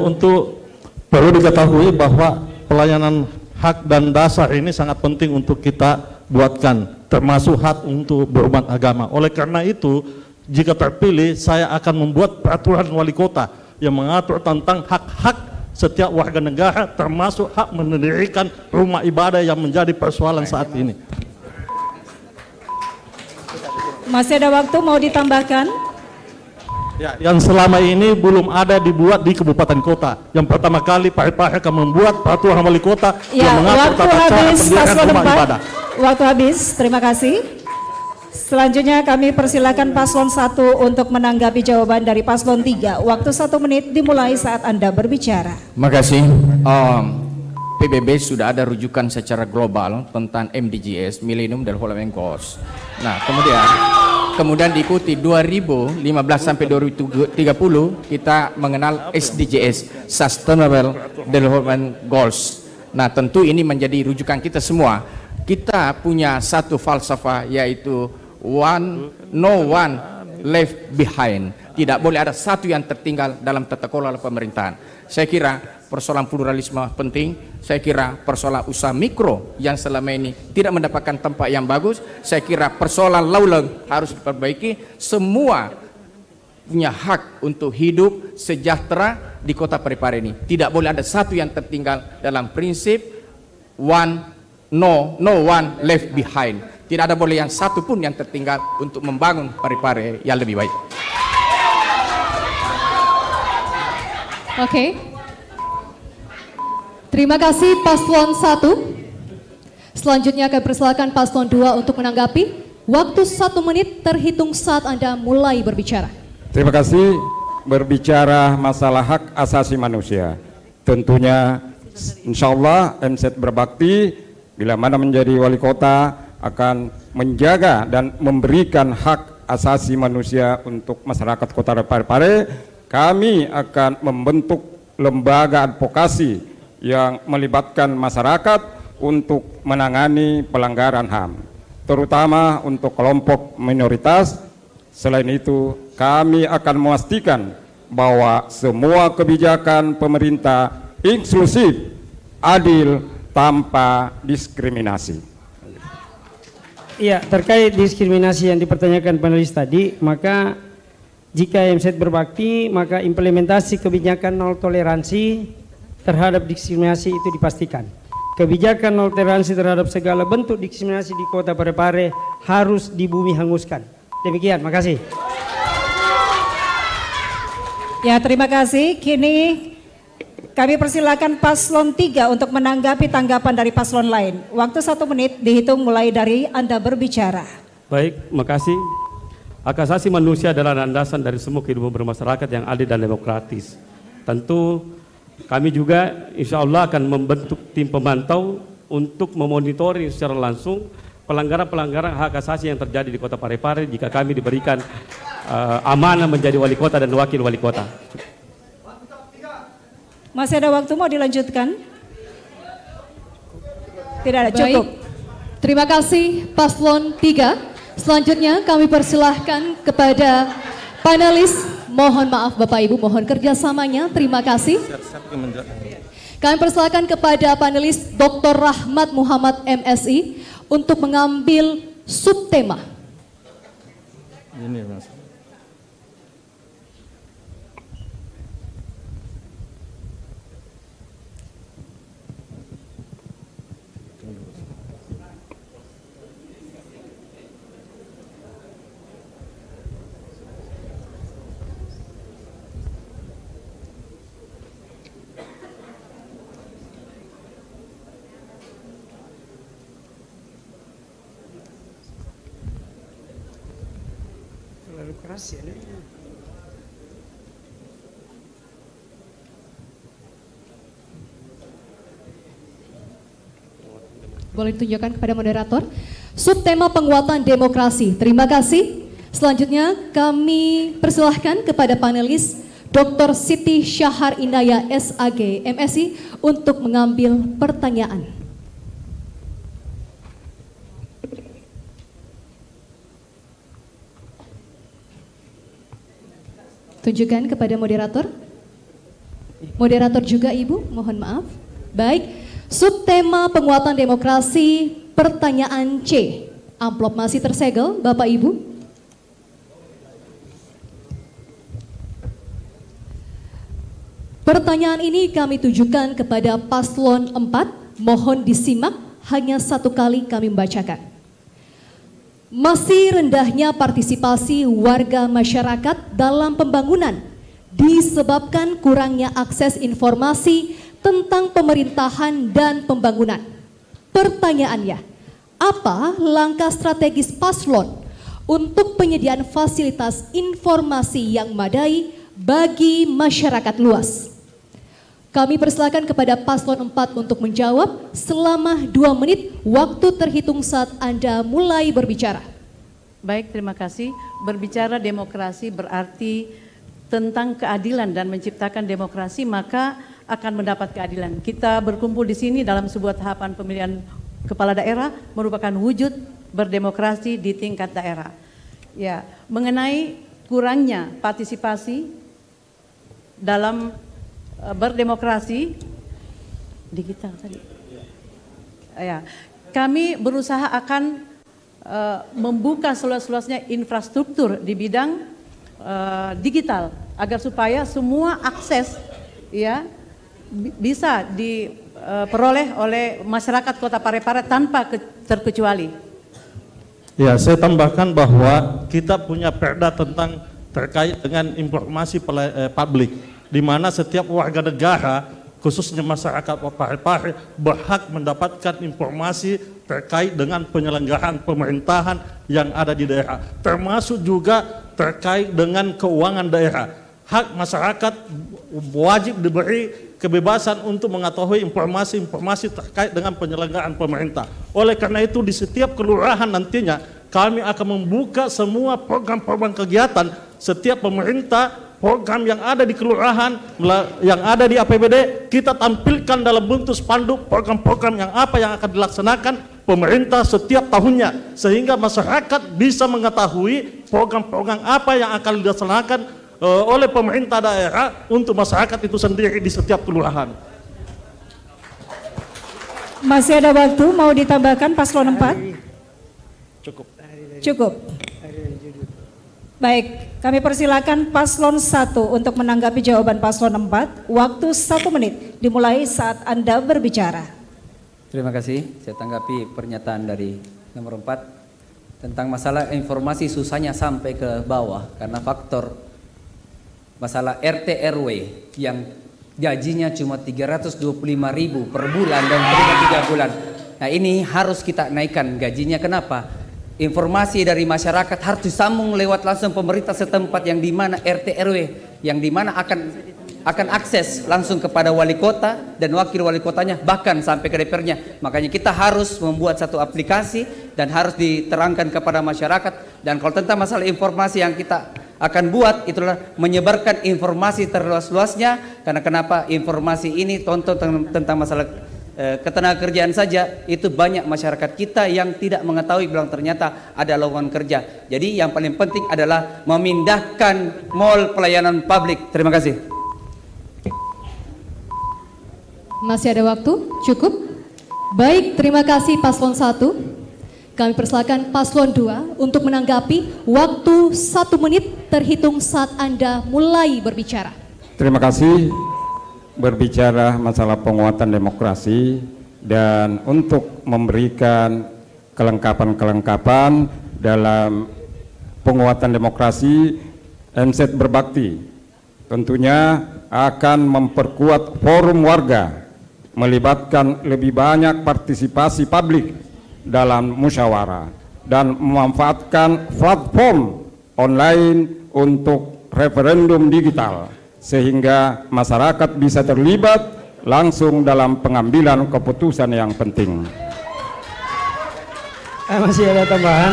perlu diketahui bahwa pelayanan hak dan dasar ini sangat penting untuk kita buatkan, termasuk hak untuk berumat agama. Oleh karena itu, jika terpilih, saya akan membuat peraturan wali kota yang mengatur tentang hak-hak setiap warga negara, termasuk hak mendirikan rumah ibadah yang menjadi persoalan saat ini. Masih ada waktu, mau ditambahkan? Ya, yang selama ini belum ada dibuat di kabupaten kota. Yang pertama kali Parepare akan membuat peraturan wali kota yang mengatur tata cara pendirian rumah ibadah. Waktu habis, terima kasih. Selanjutnya kami persilakan Paslon 1 untuk menanggapi jawaban dari Paslon 3. Waktu 1 menit dimulai saat Anda berbicara. Terima kasih. PBB sudah ada rujukan secara global tentang MDGs, Millennium Development Goals. Nah, kemudian diikuti 2015 sampai 2030 kita mengenal SDGs, Sustainable Development Goals. Nah, tentu ini menjadi rujukan kita semua. Kita punya satu falsafah yaitu no one left behind. Tidak boleh ada satu yang tertinggal dalam tata kelola pemerintahan. Saya kira persoalan pluralisme penting. Saya kira persoalan usaha mikro yang selama ini tidak mendapatkan tempat yang bagus. Saya kira persoalan lauleng harus diperbaiki. Semua punya hak untuk hidup sejahtera di kota Parepare ini. Tidak boleh ada satu yang tertinggal dalam prinsip no one left behind. Tidak ada boleh yang satu pun yang tertinggal untuk membangun Parepare yang lebih baik. Oke. Terima kasih Paslon 1. Selanjutnya akan persilakan Paslon 2 untuk menanggapi. Waktu 1 menit terhitung saat Anda mulai berbicara. Terima kasih. Berbicara masalah hak asasi manusia. Tentunya insya Allah MZ Berbakti bila mana menjadi wali kota akan menjaga dan memberikan hak asasi manusia untuk masyarakat kota Parepare. Kami akan membentuk lembaga advokasi yang melibatkan masyarakat untuk menangani pelanggaran HAM, terutama untuk kelompok minoritas. Selain itu, kami akan memastikan bahwa semua kebijakan pemerintah inklusif, adil, tanpa diskriminasi. Iya, terkait diskriminasi yang dipertanyakan panelis tadi, maka jika MZ Berbakti, maka implementasi kebijakan nol toleransi terhadap diskriminasi itu dipastikan. Kebijakan nol toleransi terhadap segala bentuk diskriminasi di kota Parepare harus dibumi hanguskan. Demikian, makasih. Ya, terima kasih. Kini kami persilakan Paslon 3 untuk menanggapi tanggapan dari paslon lain. Waktu 1 menit dihitung mulai dari Anda berbicara. Baik, makasih. Hak asasi manusia adalah landasan dari semua kehidupan bermasyarakat yang adil dan demokratis. Tentu kami juga insya Allah akan membentuk tim pemantau untuk memonitoring secara langsung pelanggaran-pelanggaran hak asasi yang terjadi di kota Parepare jika kami diberikan amanah menjadi wali kota dan wakil wali kota. Masih ada waktu, mau dilanjutkan? Tidak ada, cukup. Baik. Terima kasih Paslon 3. Selanjutnya kami persilahkan kepada panelis. Mohon maaf Bapak Ibu, mohon kerjasamanya. Terima kasih. Kami persilahkan kepada panelis Dr. Rahmat Muhammad MSI untuk mengambil subtema. Ini, Mas. Boleh ditunjukkan kepada moderator. Subtema penguatan demokrasi. Terima kasih. Selanjutnya kami persilahkan kepada panelis Dr. Siti Syahar Inaya SAG MSI untuk mengambil pertanyaan. Tunjukkan kepada moderator. Moderator juga Ibu, mohon maaf. Baik. Subtema penguatan demokrasi, pertanyaan C. Amplop masih tersegel, Bapak Ibu. Pertanyaan ini kami tujukan kepada paslon 4. Mohon disimak, hanya satu kali kami membacakan. Masih rendahnya partisipasi warga masyarakat dalam pembangunan disebabkan kurangnya akses informasi tentang pemerintahan dan pembangunan. Pertanyaannya, apa langkah strategis paslon untuk penyediaan fasilitas informasi yang memadai bagi masyarakat luas? Kami persilakan kepada paslon 4 untuk menjawab selama 2 menit, waktu terhitung saat Anda mulai berbicara. Baik, terima kasih. Berbicara demokrasi berarti tentang keadilan dan menciptakan demokrasi, maka akan mendapat keadilan. Kita berkumpul di sini dalam sebuah tahapan pemilihan kepala daerah merupakan wujud berdemokrasi di tingkat daerah. Ya, mengenai kurangnya partisipasi dalam berdemokrasi digital tadi. Ya, kami berusaha akan membuka seluas-luasnya infrastruktur di bidang digital agar supaya semua akses ya bisa diperoleh oleh masyarakat Kota Parepare tanpa terkecuali. Ya, saya tambahkan bahwa kita punya perda tentang terkait dengan informasi publik, di mana setiap warga negara, khususnya masyarakat Parepare, berhak mendapatkan informasi terkait dengan penyelenggaraan pemerintahan yang ada di daerah, termasuk juga terkait dengan keuangan daerah. Hak masyarakat wajib diberi kebebasan untuk mengetahui informasi-informasi terkait dengan penyelenggaraan pemerintah. Oleh karena itu di setiap kelurahan nantinya kami akan membuka semua program-program kegiatan setiap pemerintah, program yang ada di kelurahan, yang ada di APBD, kita tampilkan dalam bentuk spanduk program-program yang akan dilaksanakan pemerintah setiap tahunnya, sehingga masyarakat bisa mengetahui program-program apa yang akan dilaksanakan oleh pemerintah daerah untuk masyarakat itu sendiri di setiap kelurahan. Masih ada waktu, mau ditambahkan paslon 4? Cukup. Cukup. Baik, kami persilakan paslon 1 untuk menanggapi jawaban paslon 4. Waktu 1 menit dimulai saat Anda berbicara. Terima kasih. Saya tanggapi pernyataan dari nomor 4 tentang masalah informasi susahnya sampai ke bawah karena faktor masalah RT RW yang gajinya cuma 325.000 per bulan dan terima 3 bulan. Nah, ini harus kita naikkan gajinya. Kenapa? Informasi dari masyarakat harus disambung lewat langsung pemerintah setempat yang dimana RT RW yang dimana akan akses langsung kepada wali kota dan wakil wali kotanya, bahkan sampai ke DPR-nya. Makanya kita harus membuat satu aplikasi dan harus diterangkan kepada masyarakat. Dan kalau tentang masalah informasi yang kita akan buat itulah menyebarkan informasi terluas-luasnya. Karena kenapa informasi ini tonton tentang masalah ketenagakerjaan saja itu banyak masyarakat kita yang tidak mengetahui bilang ternyata ada lowongan kerja. Jadi yang paling penting adalah memindahkan mall pelayanan publik. Terima kasih. Masih ada waktu? Cukup? Baik, terima kasih paslon 1. Kami persilakan paslon 2 untuk menanggapi, waktu 1 menit terhitung saat Anda mulai berbicara. Terima kasih. Berbicara masalah penguatan demokrasi dan untuk memberikan kelengkapan-kelengkapan dalam penguatan demokrasi, MZ Berbakti tentunya akan memperkuat forum warga, melibatkan lebih banyak partisipasi publik dalam musyawarah dan memanfaatkan platform online untuk referendum digital, sehingga masyarakat bisa terlibat langsung dalam pengambilan keputusan yang penting. Masih ada tambahan,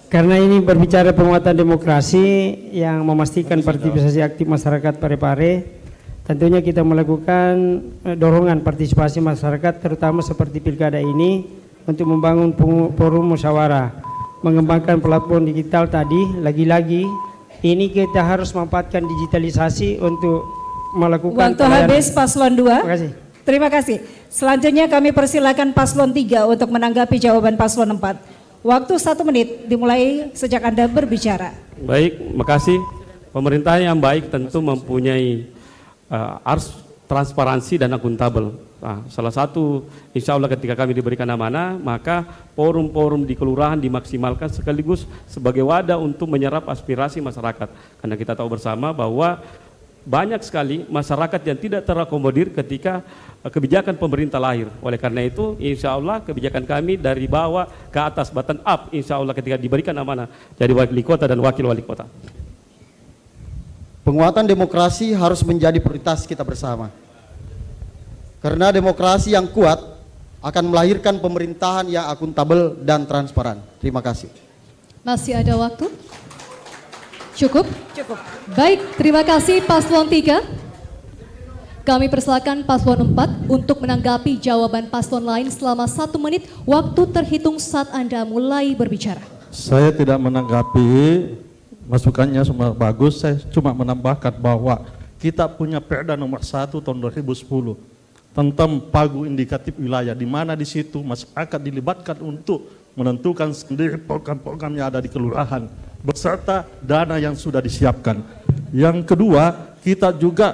karena ini berbicara penguatan demokrasi yang memastikan partisipasi aktif masyarakat Parepare, tentunya kita melakukan dorongan partisipasi masyarakat terutama seperti pilkada ini untuk membangun forum musyawarah, mengembangkan platform digital tadi. Lagi-lagi ini kita harus memanfaatkan digitalisasi untuk melakukan waktu habis paslon 2. Terima kasih. Terima kasih. Selanjutnya kami persilakan paslon 3 untuk menanggapi jawaban paslon 4. Waktu 1 menit dimulai sejak Anda berbicara. Baik, makasih. Pemerintah yang baik tentu mempunyai harus transparansi dan akuntabel. Nah, salah satu insya Allah ketika kami diberikan amanah, maka forum-forum di kelurahan dimaksimalkan sekaligus sebagai wadah untuk menyerap aspirasi masyarakat. Karena kita tahu bersama bahwa banyak sekali masyarakat yang tidak terakomodir ketika kebijakan pemerintah lahir. Oleh karena itu, insya Allah kebijakan kami dari bawah ke atas, bottom up, insya Allah ketika diberikan amanah jadi wali kota dan wakil wali kota. Penguatan demokrasi harus menjadi prioritas kita bersama. Karena demokrasi yang kuat akan melahirkan pemerintahan yang akuntabel dan transparan. Terima kasih. Masih ada waktu? Cukup? Cukup. Baik, terima kasih paslon 3. Kami persilakan paslon 4 untuk menanggapi jawaban paslon lain selama 1 menit. Waktu terhitung saat Anda mulai berbicara. Saya tidak menanggapi masukannya, semua bagus. Saya cuma menambahkan bahwa kita punya Perda nomor 1 tahun 2010 tentang pagu indikatif wilayah, di mana di situ masyarakat dilibatkan untuk menentukan sendiri program-program yang ada di kelurahan beserta dana yang sudah disiapkan. Yang kedua, kita juga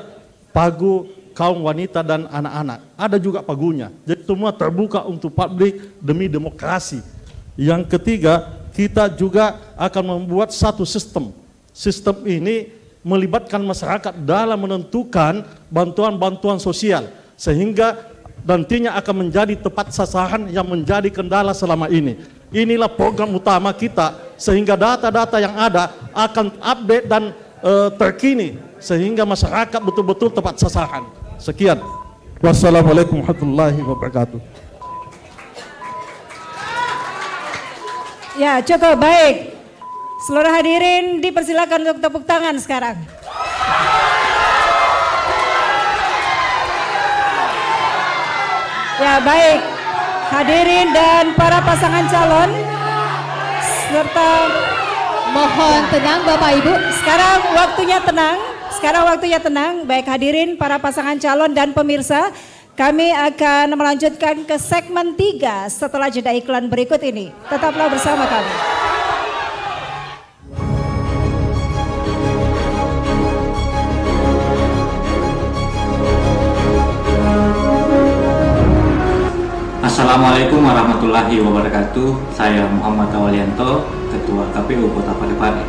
pagu kaum wanita dan anak-anak, ada juga pagunya. Jadi semua terbuka untuk publik demi demokrasi. Yang ketiga, kita juga akan membuat satu sistem. Sistem ini melibatkan masyarakat dalam menentukan bantuan-bantuan sosial, sehingga nantinya akan menjadi tepat sasaran yang menjadi kendala selama ini. Inilah program utama kita, sehingga data-data yang ada akan update dan terkini, sehingga masyarakat betul-betul tepat sasaran. Sekian. Wassalamualaikum warahmatullahi wabarakatuh. Ya, cukup baik. Seluruh hadirin dipersilakan untuk tepuk tangan sekarang. Ya, baik. Hadirin dan para pasangan calon serta mohon tenang Bapak Ibu. Sekarang waktunya tenang. Sekarang waktunya tenang. Baik hadirin, para pasangan calon dan pemirsa, kami akan melanjutkan ke segmen 3 setelah jeda iklan berikut ini. Tetaplah bersama kami. Assalamualaikum warahmatullahi wabarakatuh. Saya Muhammad Awalianto, Ketua KPU Kota Parepare.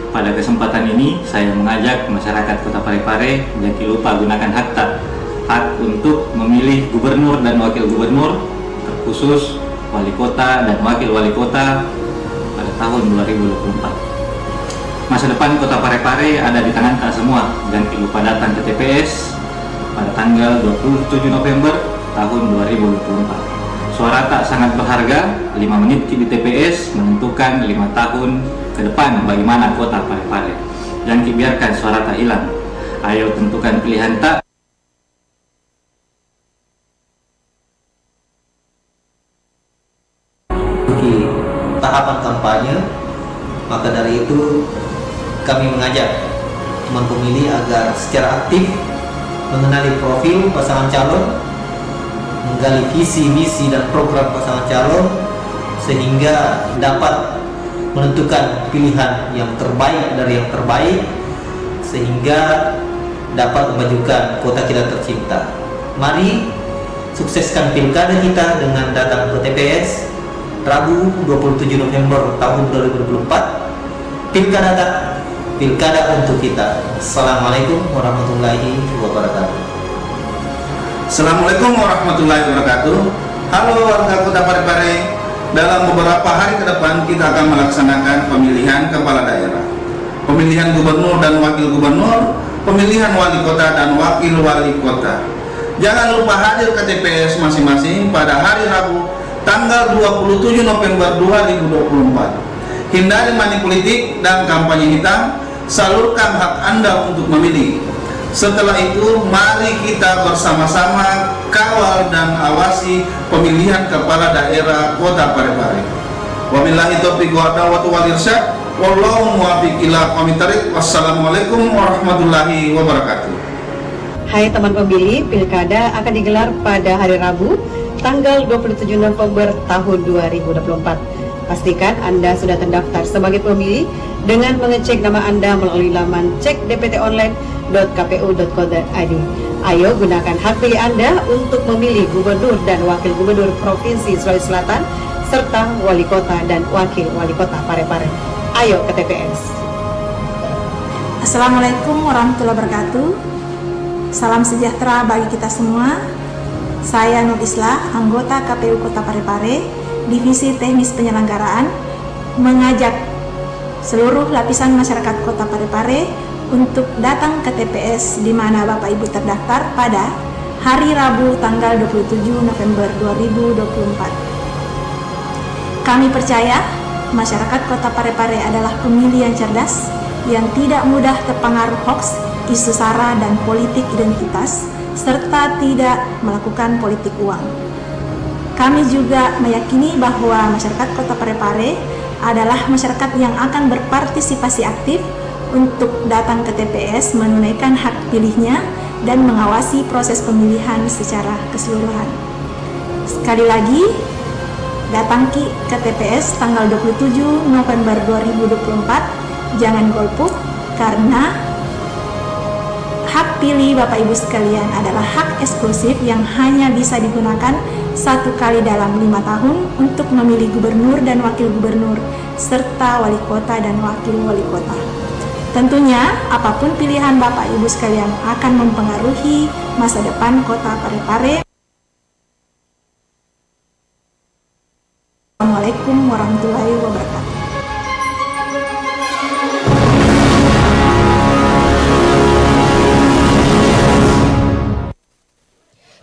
Pada kesempatan ini saya mengajak masyarakat Kota Parepare jangan lupa gunakan hak untuk memilih gubernur dan wakil gubernur, terkhusus wali kota dan wakil wali kota pada tahun 2024. Masa depan Kota Parepare ada di tangan kita semua. Jangan lupa datang ke TPS pada tanggal 27 November tahun 2024. Suara tak sangat berharga, 5 menit di TPS menentukan 5 tahun ke depan bagaimana Kota Parepare. Jangan biarkan suara tak hilang. Ayo tentukan pilihan tak. Di tahapan kampanye, maka dari itu kami mengajak teman pemilih agar secara aktif mengenali profil pasangan calon, menggali visi, misi, dan program pasangan calon, sehingga dapat menentukan pilihan yang terbaik dari yang terbaik, sehingga dapat memajukan kota kita tercinta. Mari sukseskan pilkada kita dengan datang ke TPS Rabu 27 November tahun 2024. Pilkada tak, pilkada untuk kita. Assalamualaikum warahmatullahi wabarakatuh. Assalamualaikum warahmatullahi wabarakatuh. Halo warga Kota Parepare. dalam beberapa hari ke depan kita akan melaksanakan pemilihan kepala daerah, pemilihan gubernur dan wakil gubernur, pemilihan wali kota dan wakil wali kota. Jangan lupa hadir ke TPS masing-masing pada hari Rabu tanggal 27 November 2024. Hindari money politik dan kampanye hitam, salurkan hak Anda untuk memilih. Setelah itu, mari kita bersama-sama kawal dan awasi pemilihan kepala daerah Kota Parepare. Wabillahi taufiq wa irsyad. Wallahu muwaffiq ila aqwamit thoriq. Wassalamualaikum warahmatullahi wabarakatuh. Hai teman pemilih, pilkada akan digelar pada hari Rabu, tanggal 27 November tahun 2024. Pastikan Anda sudah terdaftar sebagai pemilih dengan mengecek nama Anda melalui laman cekdptonline.kpu.go.id. Ayo gunakan hak pilih Anda untuk memilih gubernur dan wakil gubernur Provinsi Sulawesi Selatan serta wali kota dan wakil wali kota Parepare. Ayo ke TPS. Assalamualaikum warahmatullahi wabarakatuh. Salam sejahtera bagi kita semua. Saya Nur Islah, anggota KPU Kota Parepare, Divisi Teknis Penyelenggaraan, mengajak seluruh lapisan masyarakat Kota Parepare untuk datang ke TPS di mana Bapak Ibu terdaftar pada hari Rabu tanggal 27 November 2024. Kami percaya masyarakat Kota Parepare adalah pemilih yang cerdas, yang tidak mudah terpengaruh hoaks, isu sara dan politik identitas, serta tidak melakukan politik uang. Kami juga meyakini bahwa masyarakat Kota Parepare adalah masyarakat yang akan berpartisipasi aktif untuk datang ke TPS, menunaikan hak pilihnya, dan mengawasi proses pemilihan secara keseluruhan. Sekali lagi, datang ke TPS tanggal 27 November 2024, jangan golput, karena hak pilih Bapak Ibu sekalian adalah hak eksklusif yang hanya bisa digunakan satu kali dalam 5 tahun untuk memilih gubernur dan wakil gubernur serta wali kota dan wakil wali kota. Tentunya apapun pilihan Bapak Ibu sekalian akan mempengaruhi masa depan Kota Parepare. Assalamualaikum warahmatullahi wabarakatuh.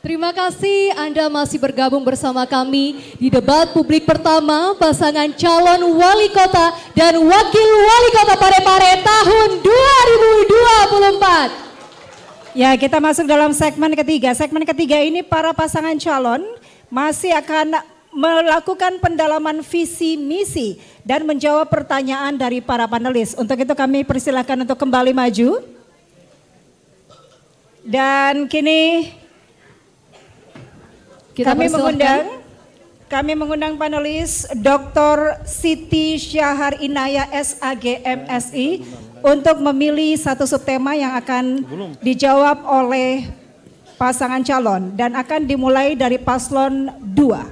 Terima kasih Anda masih bergabung bersama kami di debat publik pertama pasangan calon wali kota dan wakil wali kota Parepare tahun 2024. Ya, kita masuk dalam segmen ketiga. Segmen ketiga ini para pasangan calon masih akan melakukan pendalaman visi misi dan menjawab pertanyaan dari para panelis. Untuk itu kami persilakan untuk kembali maju. Dan kini kami mengundang panelis Dr. Siti Syahar Inaya SAG MSI untuk memilih satu subtema yang akan dijawab oleh pasangan calon dan akan dimulai dari paslon 2.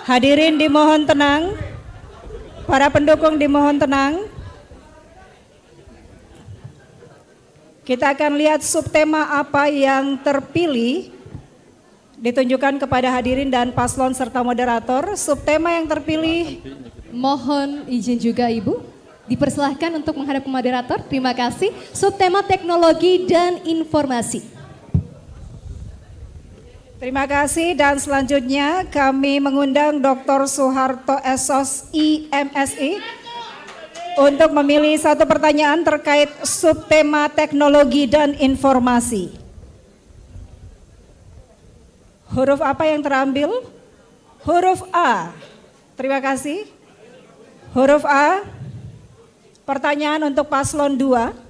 Hadirin dimohon tenang. Para pendukung dimohon tenang. Kita akan lihat subtema apa yang terpilih ditunjukkan kepada hadirin dan paslon serta moderator. Subtema yang terpilih, mohon izin juga Ibu, dipersilahkan untuk menghadap ke moderator. Terima kasih. Subtema teknologi dan informasi. Terima kasih dan selanjutnya kami mengundang Dr. Soeharto Esos IMSI untuk memilih satu pertanyaan terkait subtema teknologi dan informasi. Huruf apa yang terambil? Huruf A. Terima kasih. Huruf A. Pertanyaan untuk paslon 2.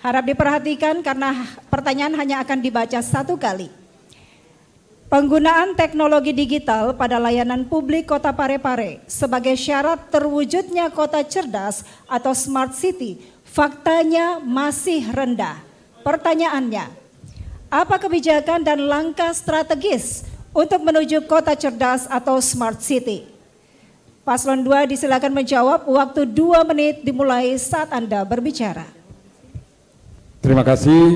Harap diperhatikan karena pertanyaan hanya akan dibaca satu kali. Penggunaan teknologi digital pada layanan publik Kota Parepare sebagai syarat terwujudnya kota cerdas atau smart city faktanya masih rendah. Pertanyaannya, apa kebijakan dan langkah strategis untuk menuju kota cerdas atau smart city? Paslon 2 disilakan menjawab, waktu 2 menit dimulai saat Anda berbicara. Terima kasih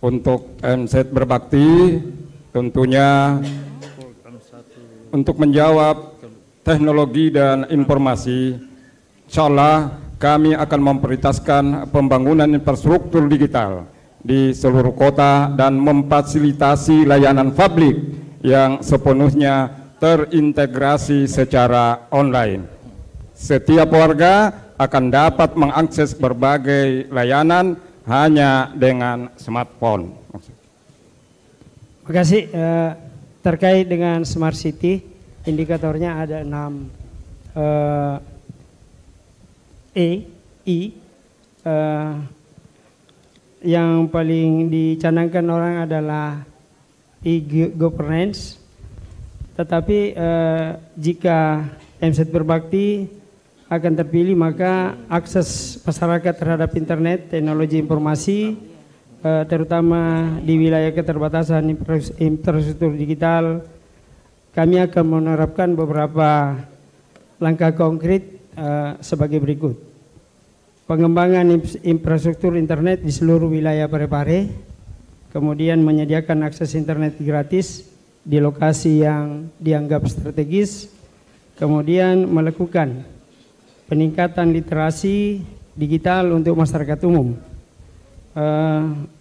untuk MZ Berbakti, tentunya untuk menjawab teknologi dan informasi. Insya Allah kami akan memprioritaskan pembangunan infrastruktur digital di seluruh kota dan memfasilitasi layanan publik yang sepenuhnya terintegrasi secara online. Setiap warga akan dapat mengakses berbagai layanan hanya dengan smartphone. Terima kasih. Terkait dengan Smart City, indikatornya ada 6 yang paling dicanangkan orang adalah e-governance, tetapi jika MZ Berbakti akan terpilih, maka akses masyarakat terhadap internet, teknologi informasi, terutama di wilayah keterbatasan infrastruktur digital, kami akan menerapkan beberapa langkah konkret sebagai berikut. Pengembangan infrastruktur internet di seluruh wilayah Parepare, kemudian menyediakan akses internet gratis di lokasi yang dianggap strategis, kemudian melakukan peningkatan literasi digital untuk masyarakat umum.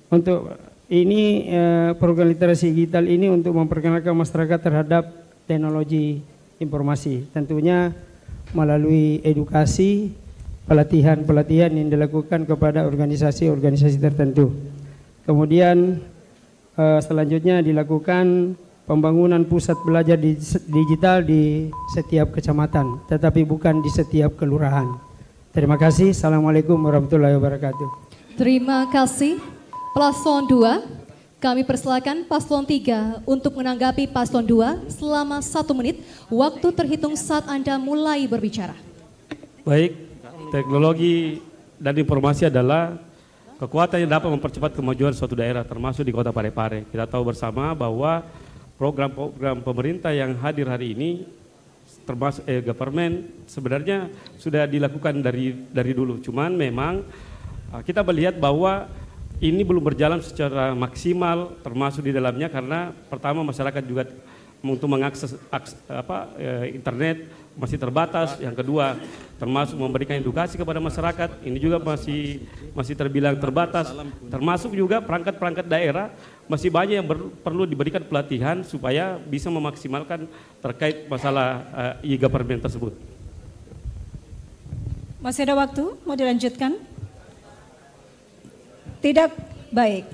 Untuk ini program literasi digital ini untuk memperkenalkan masyarakat terhadap teknologi informasi, tentunya melalui edukasi, pelatihan-pelatihan yang dilakukan kepada organisasi-organisasi tertentu. Kemudian selanjutnya dilakukan pembangunan pusat belajar digital di setiap kecamatan, tetapi bukan di setiap kelurahan. Terima kasih. Assalamualaikum warahmatullahi wabarakatuh. Terima kasih. Paslon 2. Kami persilakan Paslon 3 untuk menanggapi Paslon 2 selama 1 menit. Waktu terhitung saat Anda mulai berbicara. Baik, teknologi dan informasi adalah kekuatan yang dapat mempercepat kemajuan suatu daerah, termasuk di Kota Parepare. Kita tahu bersama bahwa program-program pemerintah yang hadir hari ini, termasuk government, sebenarnya sudah dilakukan dari dulu. Cuman memang kita melihat bahwa ini belum berjalan secara maksimal, termasuk di dalamnya karena pertama masyarakat juga untuk mengakses internet masih terbatas. Yang kedua, termasuk memberikan edukasi kepada masyarakat, ini juga masih terbilang terbatas. Termasuk juga perangkat-perangkat daerah masih banyak yang perlu diberikan pelatihan supaya bisa memaksimalkan terkait masalah e-government tersebut. Masih ada waktu, mau dilanjutkan? Tidak, baik.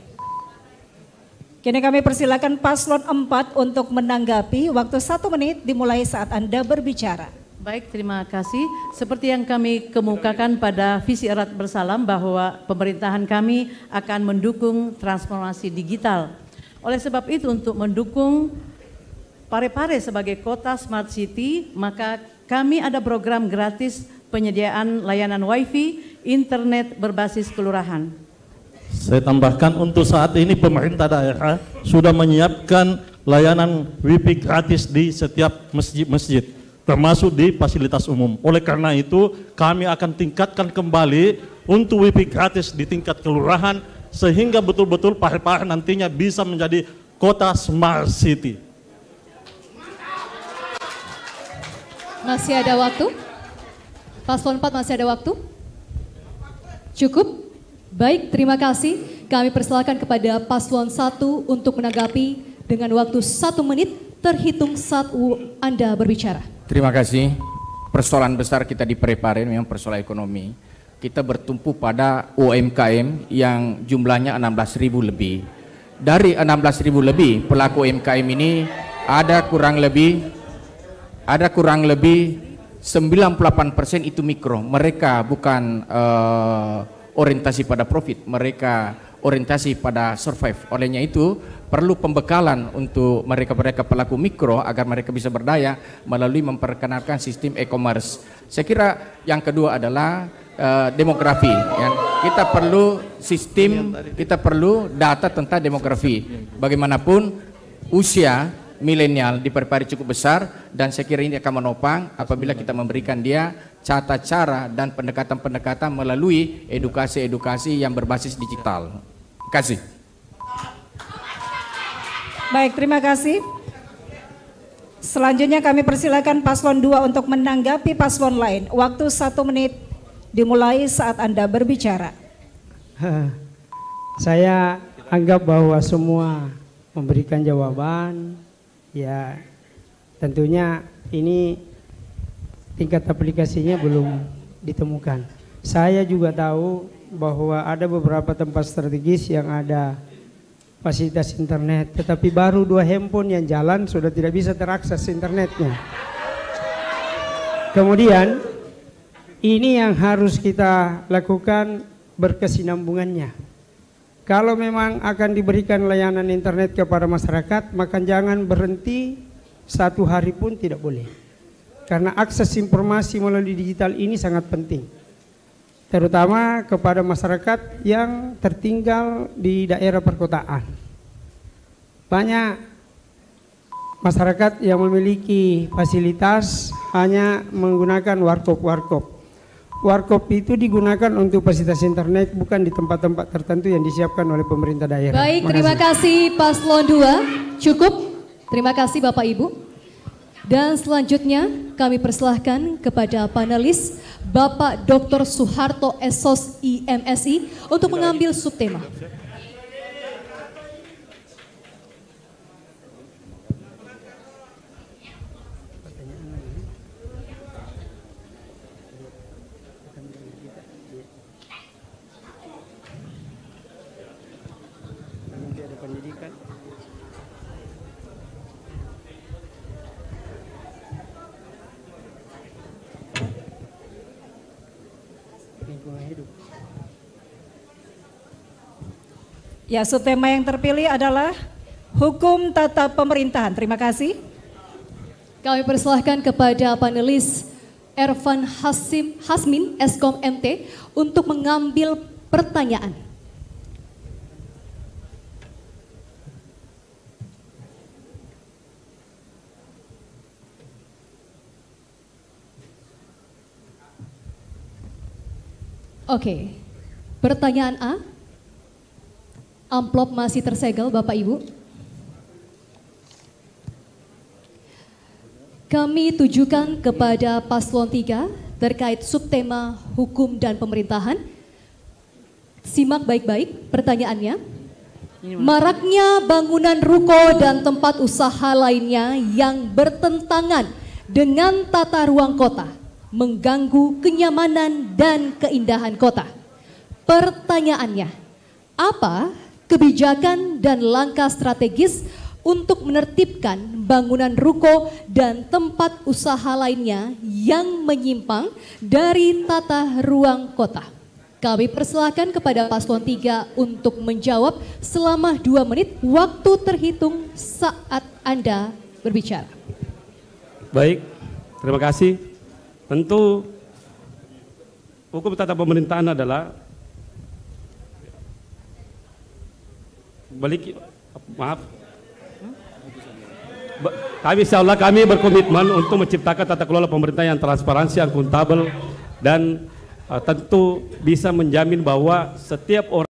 Kini kami persilakan Paslon 4 untuk menanggapi, waktu 1 menit dimulai saat Anda berbicara. Baik, terima kasih. Seperti yang kami kemukakan pada visi erat bersalam bahwa pemerintahan kami akan mendukung transformasi digital. Oleh sebab itu, untuk mendukung Parepare sebagai kota Smart City, maka kami ada program gratis penyediaan layanan wifi, internet berbasis kelurahan. Saya tambahkan untuk saat ini pemerintah daerah sudah menyiapkan layanan wifi gratis di setiap masjid-masjid, termasuk di fasilitas umum. Oleh karena itu kami akan tingkatkan kembali untuk wifi gratis di tingkat kelurahan sehingga betul-betul Parepare nantinya bisa menjadi kota Smart City. Masih ada waktu? Paslon 4 masih ada waktu? Cukup? Baik, terima kasih. Kami persilakan kepada Paslon 1 untuk menanggapi dengan waktu 1 menit terhitung saat Anda berbicara. Terima kasih. Persoalan besar kita di Parepare memang persoalan ekonomi. Kita bertumpu pada UMKM yang jumlahnya 16.000 lebih. Dari 16.000 lebih pelaku UMKM ini ada kurang lebih 98% itu mikro. Mereka bukan orientasi pada profit, mereka orientasi pada survive. Olehnya itu perlu pembekalan untuk mereka pelaku mikro agar mereka bisa berdaya melalui memperkenalkan sistem e-commerce. Saya kira yang kedua adalah demografi. Ya. Kita perlu sistem, kita perlu data tentang demografi. Bagaimanapun usia milenial di Parepare cukup besar, dan saya kira ini akan menopang apabila kita memberikan dia tata cara dan pendekatan-pendekatan melalui edukasi-edukasi yang berbasis digital. Terima kasih. Baik, terima kasih. Selanjutnya kami persilakan paslon 2 untuk menanggapi paslon lain. Waktu 1 menit dimulai saat Anda berbicara. Saya anggap bahwa semua memberikan jawaban, ya tentunya ini tingkat aplikasinya belum ditemukan. Saya juga tahu bahwa ada beberapa tempat strategis yang ada fasilitas internet, tetapi baru 2 handphone yang jalan sudah tidak bisa terakses internetnya. Kemudian ini yang harus kita lakukan berkesinambungannya. Kalau memang akan diberikan layanan internet kepada masyarakat, maka jangan berhenti 1 hari pun tidak boleh. Karena akses informasi melalui digital ini sangat penting, terutama kepada masyarakat yang tertinggal di daerah perkotaan. Banyak masyarakat yang memiliki fasilitas hanya menggunakan warkop. Warkop itu digunakan untuk fasilitas internet, bukan di tempat-tempat tertentu yang disiapkan oleh pemerintah daerah. Baik, terima kasih Paslon 2. Cukup. Terima kasih Bapak Ibu. Dan selanjutnya kami persilahkan kepada panelis Bapak Dr. Soeharto Esos IMSI untuk mengambil subtema. Ya, subtema yang terpilih adalah Hukum Tata Pemerintahan. Terima kasih. Kami persilahkan kepada panelis Ervan Hasmin, Eskom MT, untuk mengambil pertanyaan. Oke, pertanyaan A. Amplop masih tersegel Bapak Ibu. Kami tujukan kepada paslon 3 terkait subtema hukum dan pemerintahan. Simak baik-baik pertanyaannya. Maraknya bangunan ruko dan tempat usaha lainnya yang bertentangan dengan tata ruang kota mengganggu kenyamanan dan keindahan kota. Pertanyaannya, apa kebijakan dan langkah strategis untuk menertibkan bangunan ruko dan tempat usaha lainnya yang menyimpang dari tata ruang kota? Kami persilahkan kepada paslon 3 untuk menjawab selama 2 menit. Waktu terhitung saat Anda berbicara. Baik, terima kasih. Tentu hukum tata pemerintahan adalah kami insya Allah kami berkomitmen untuk menciptakan tata kelola pemerintahan yang transparansi, akuntabel, dan tentu bisa menjamin bahwa setiap orang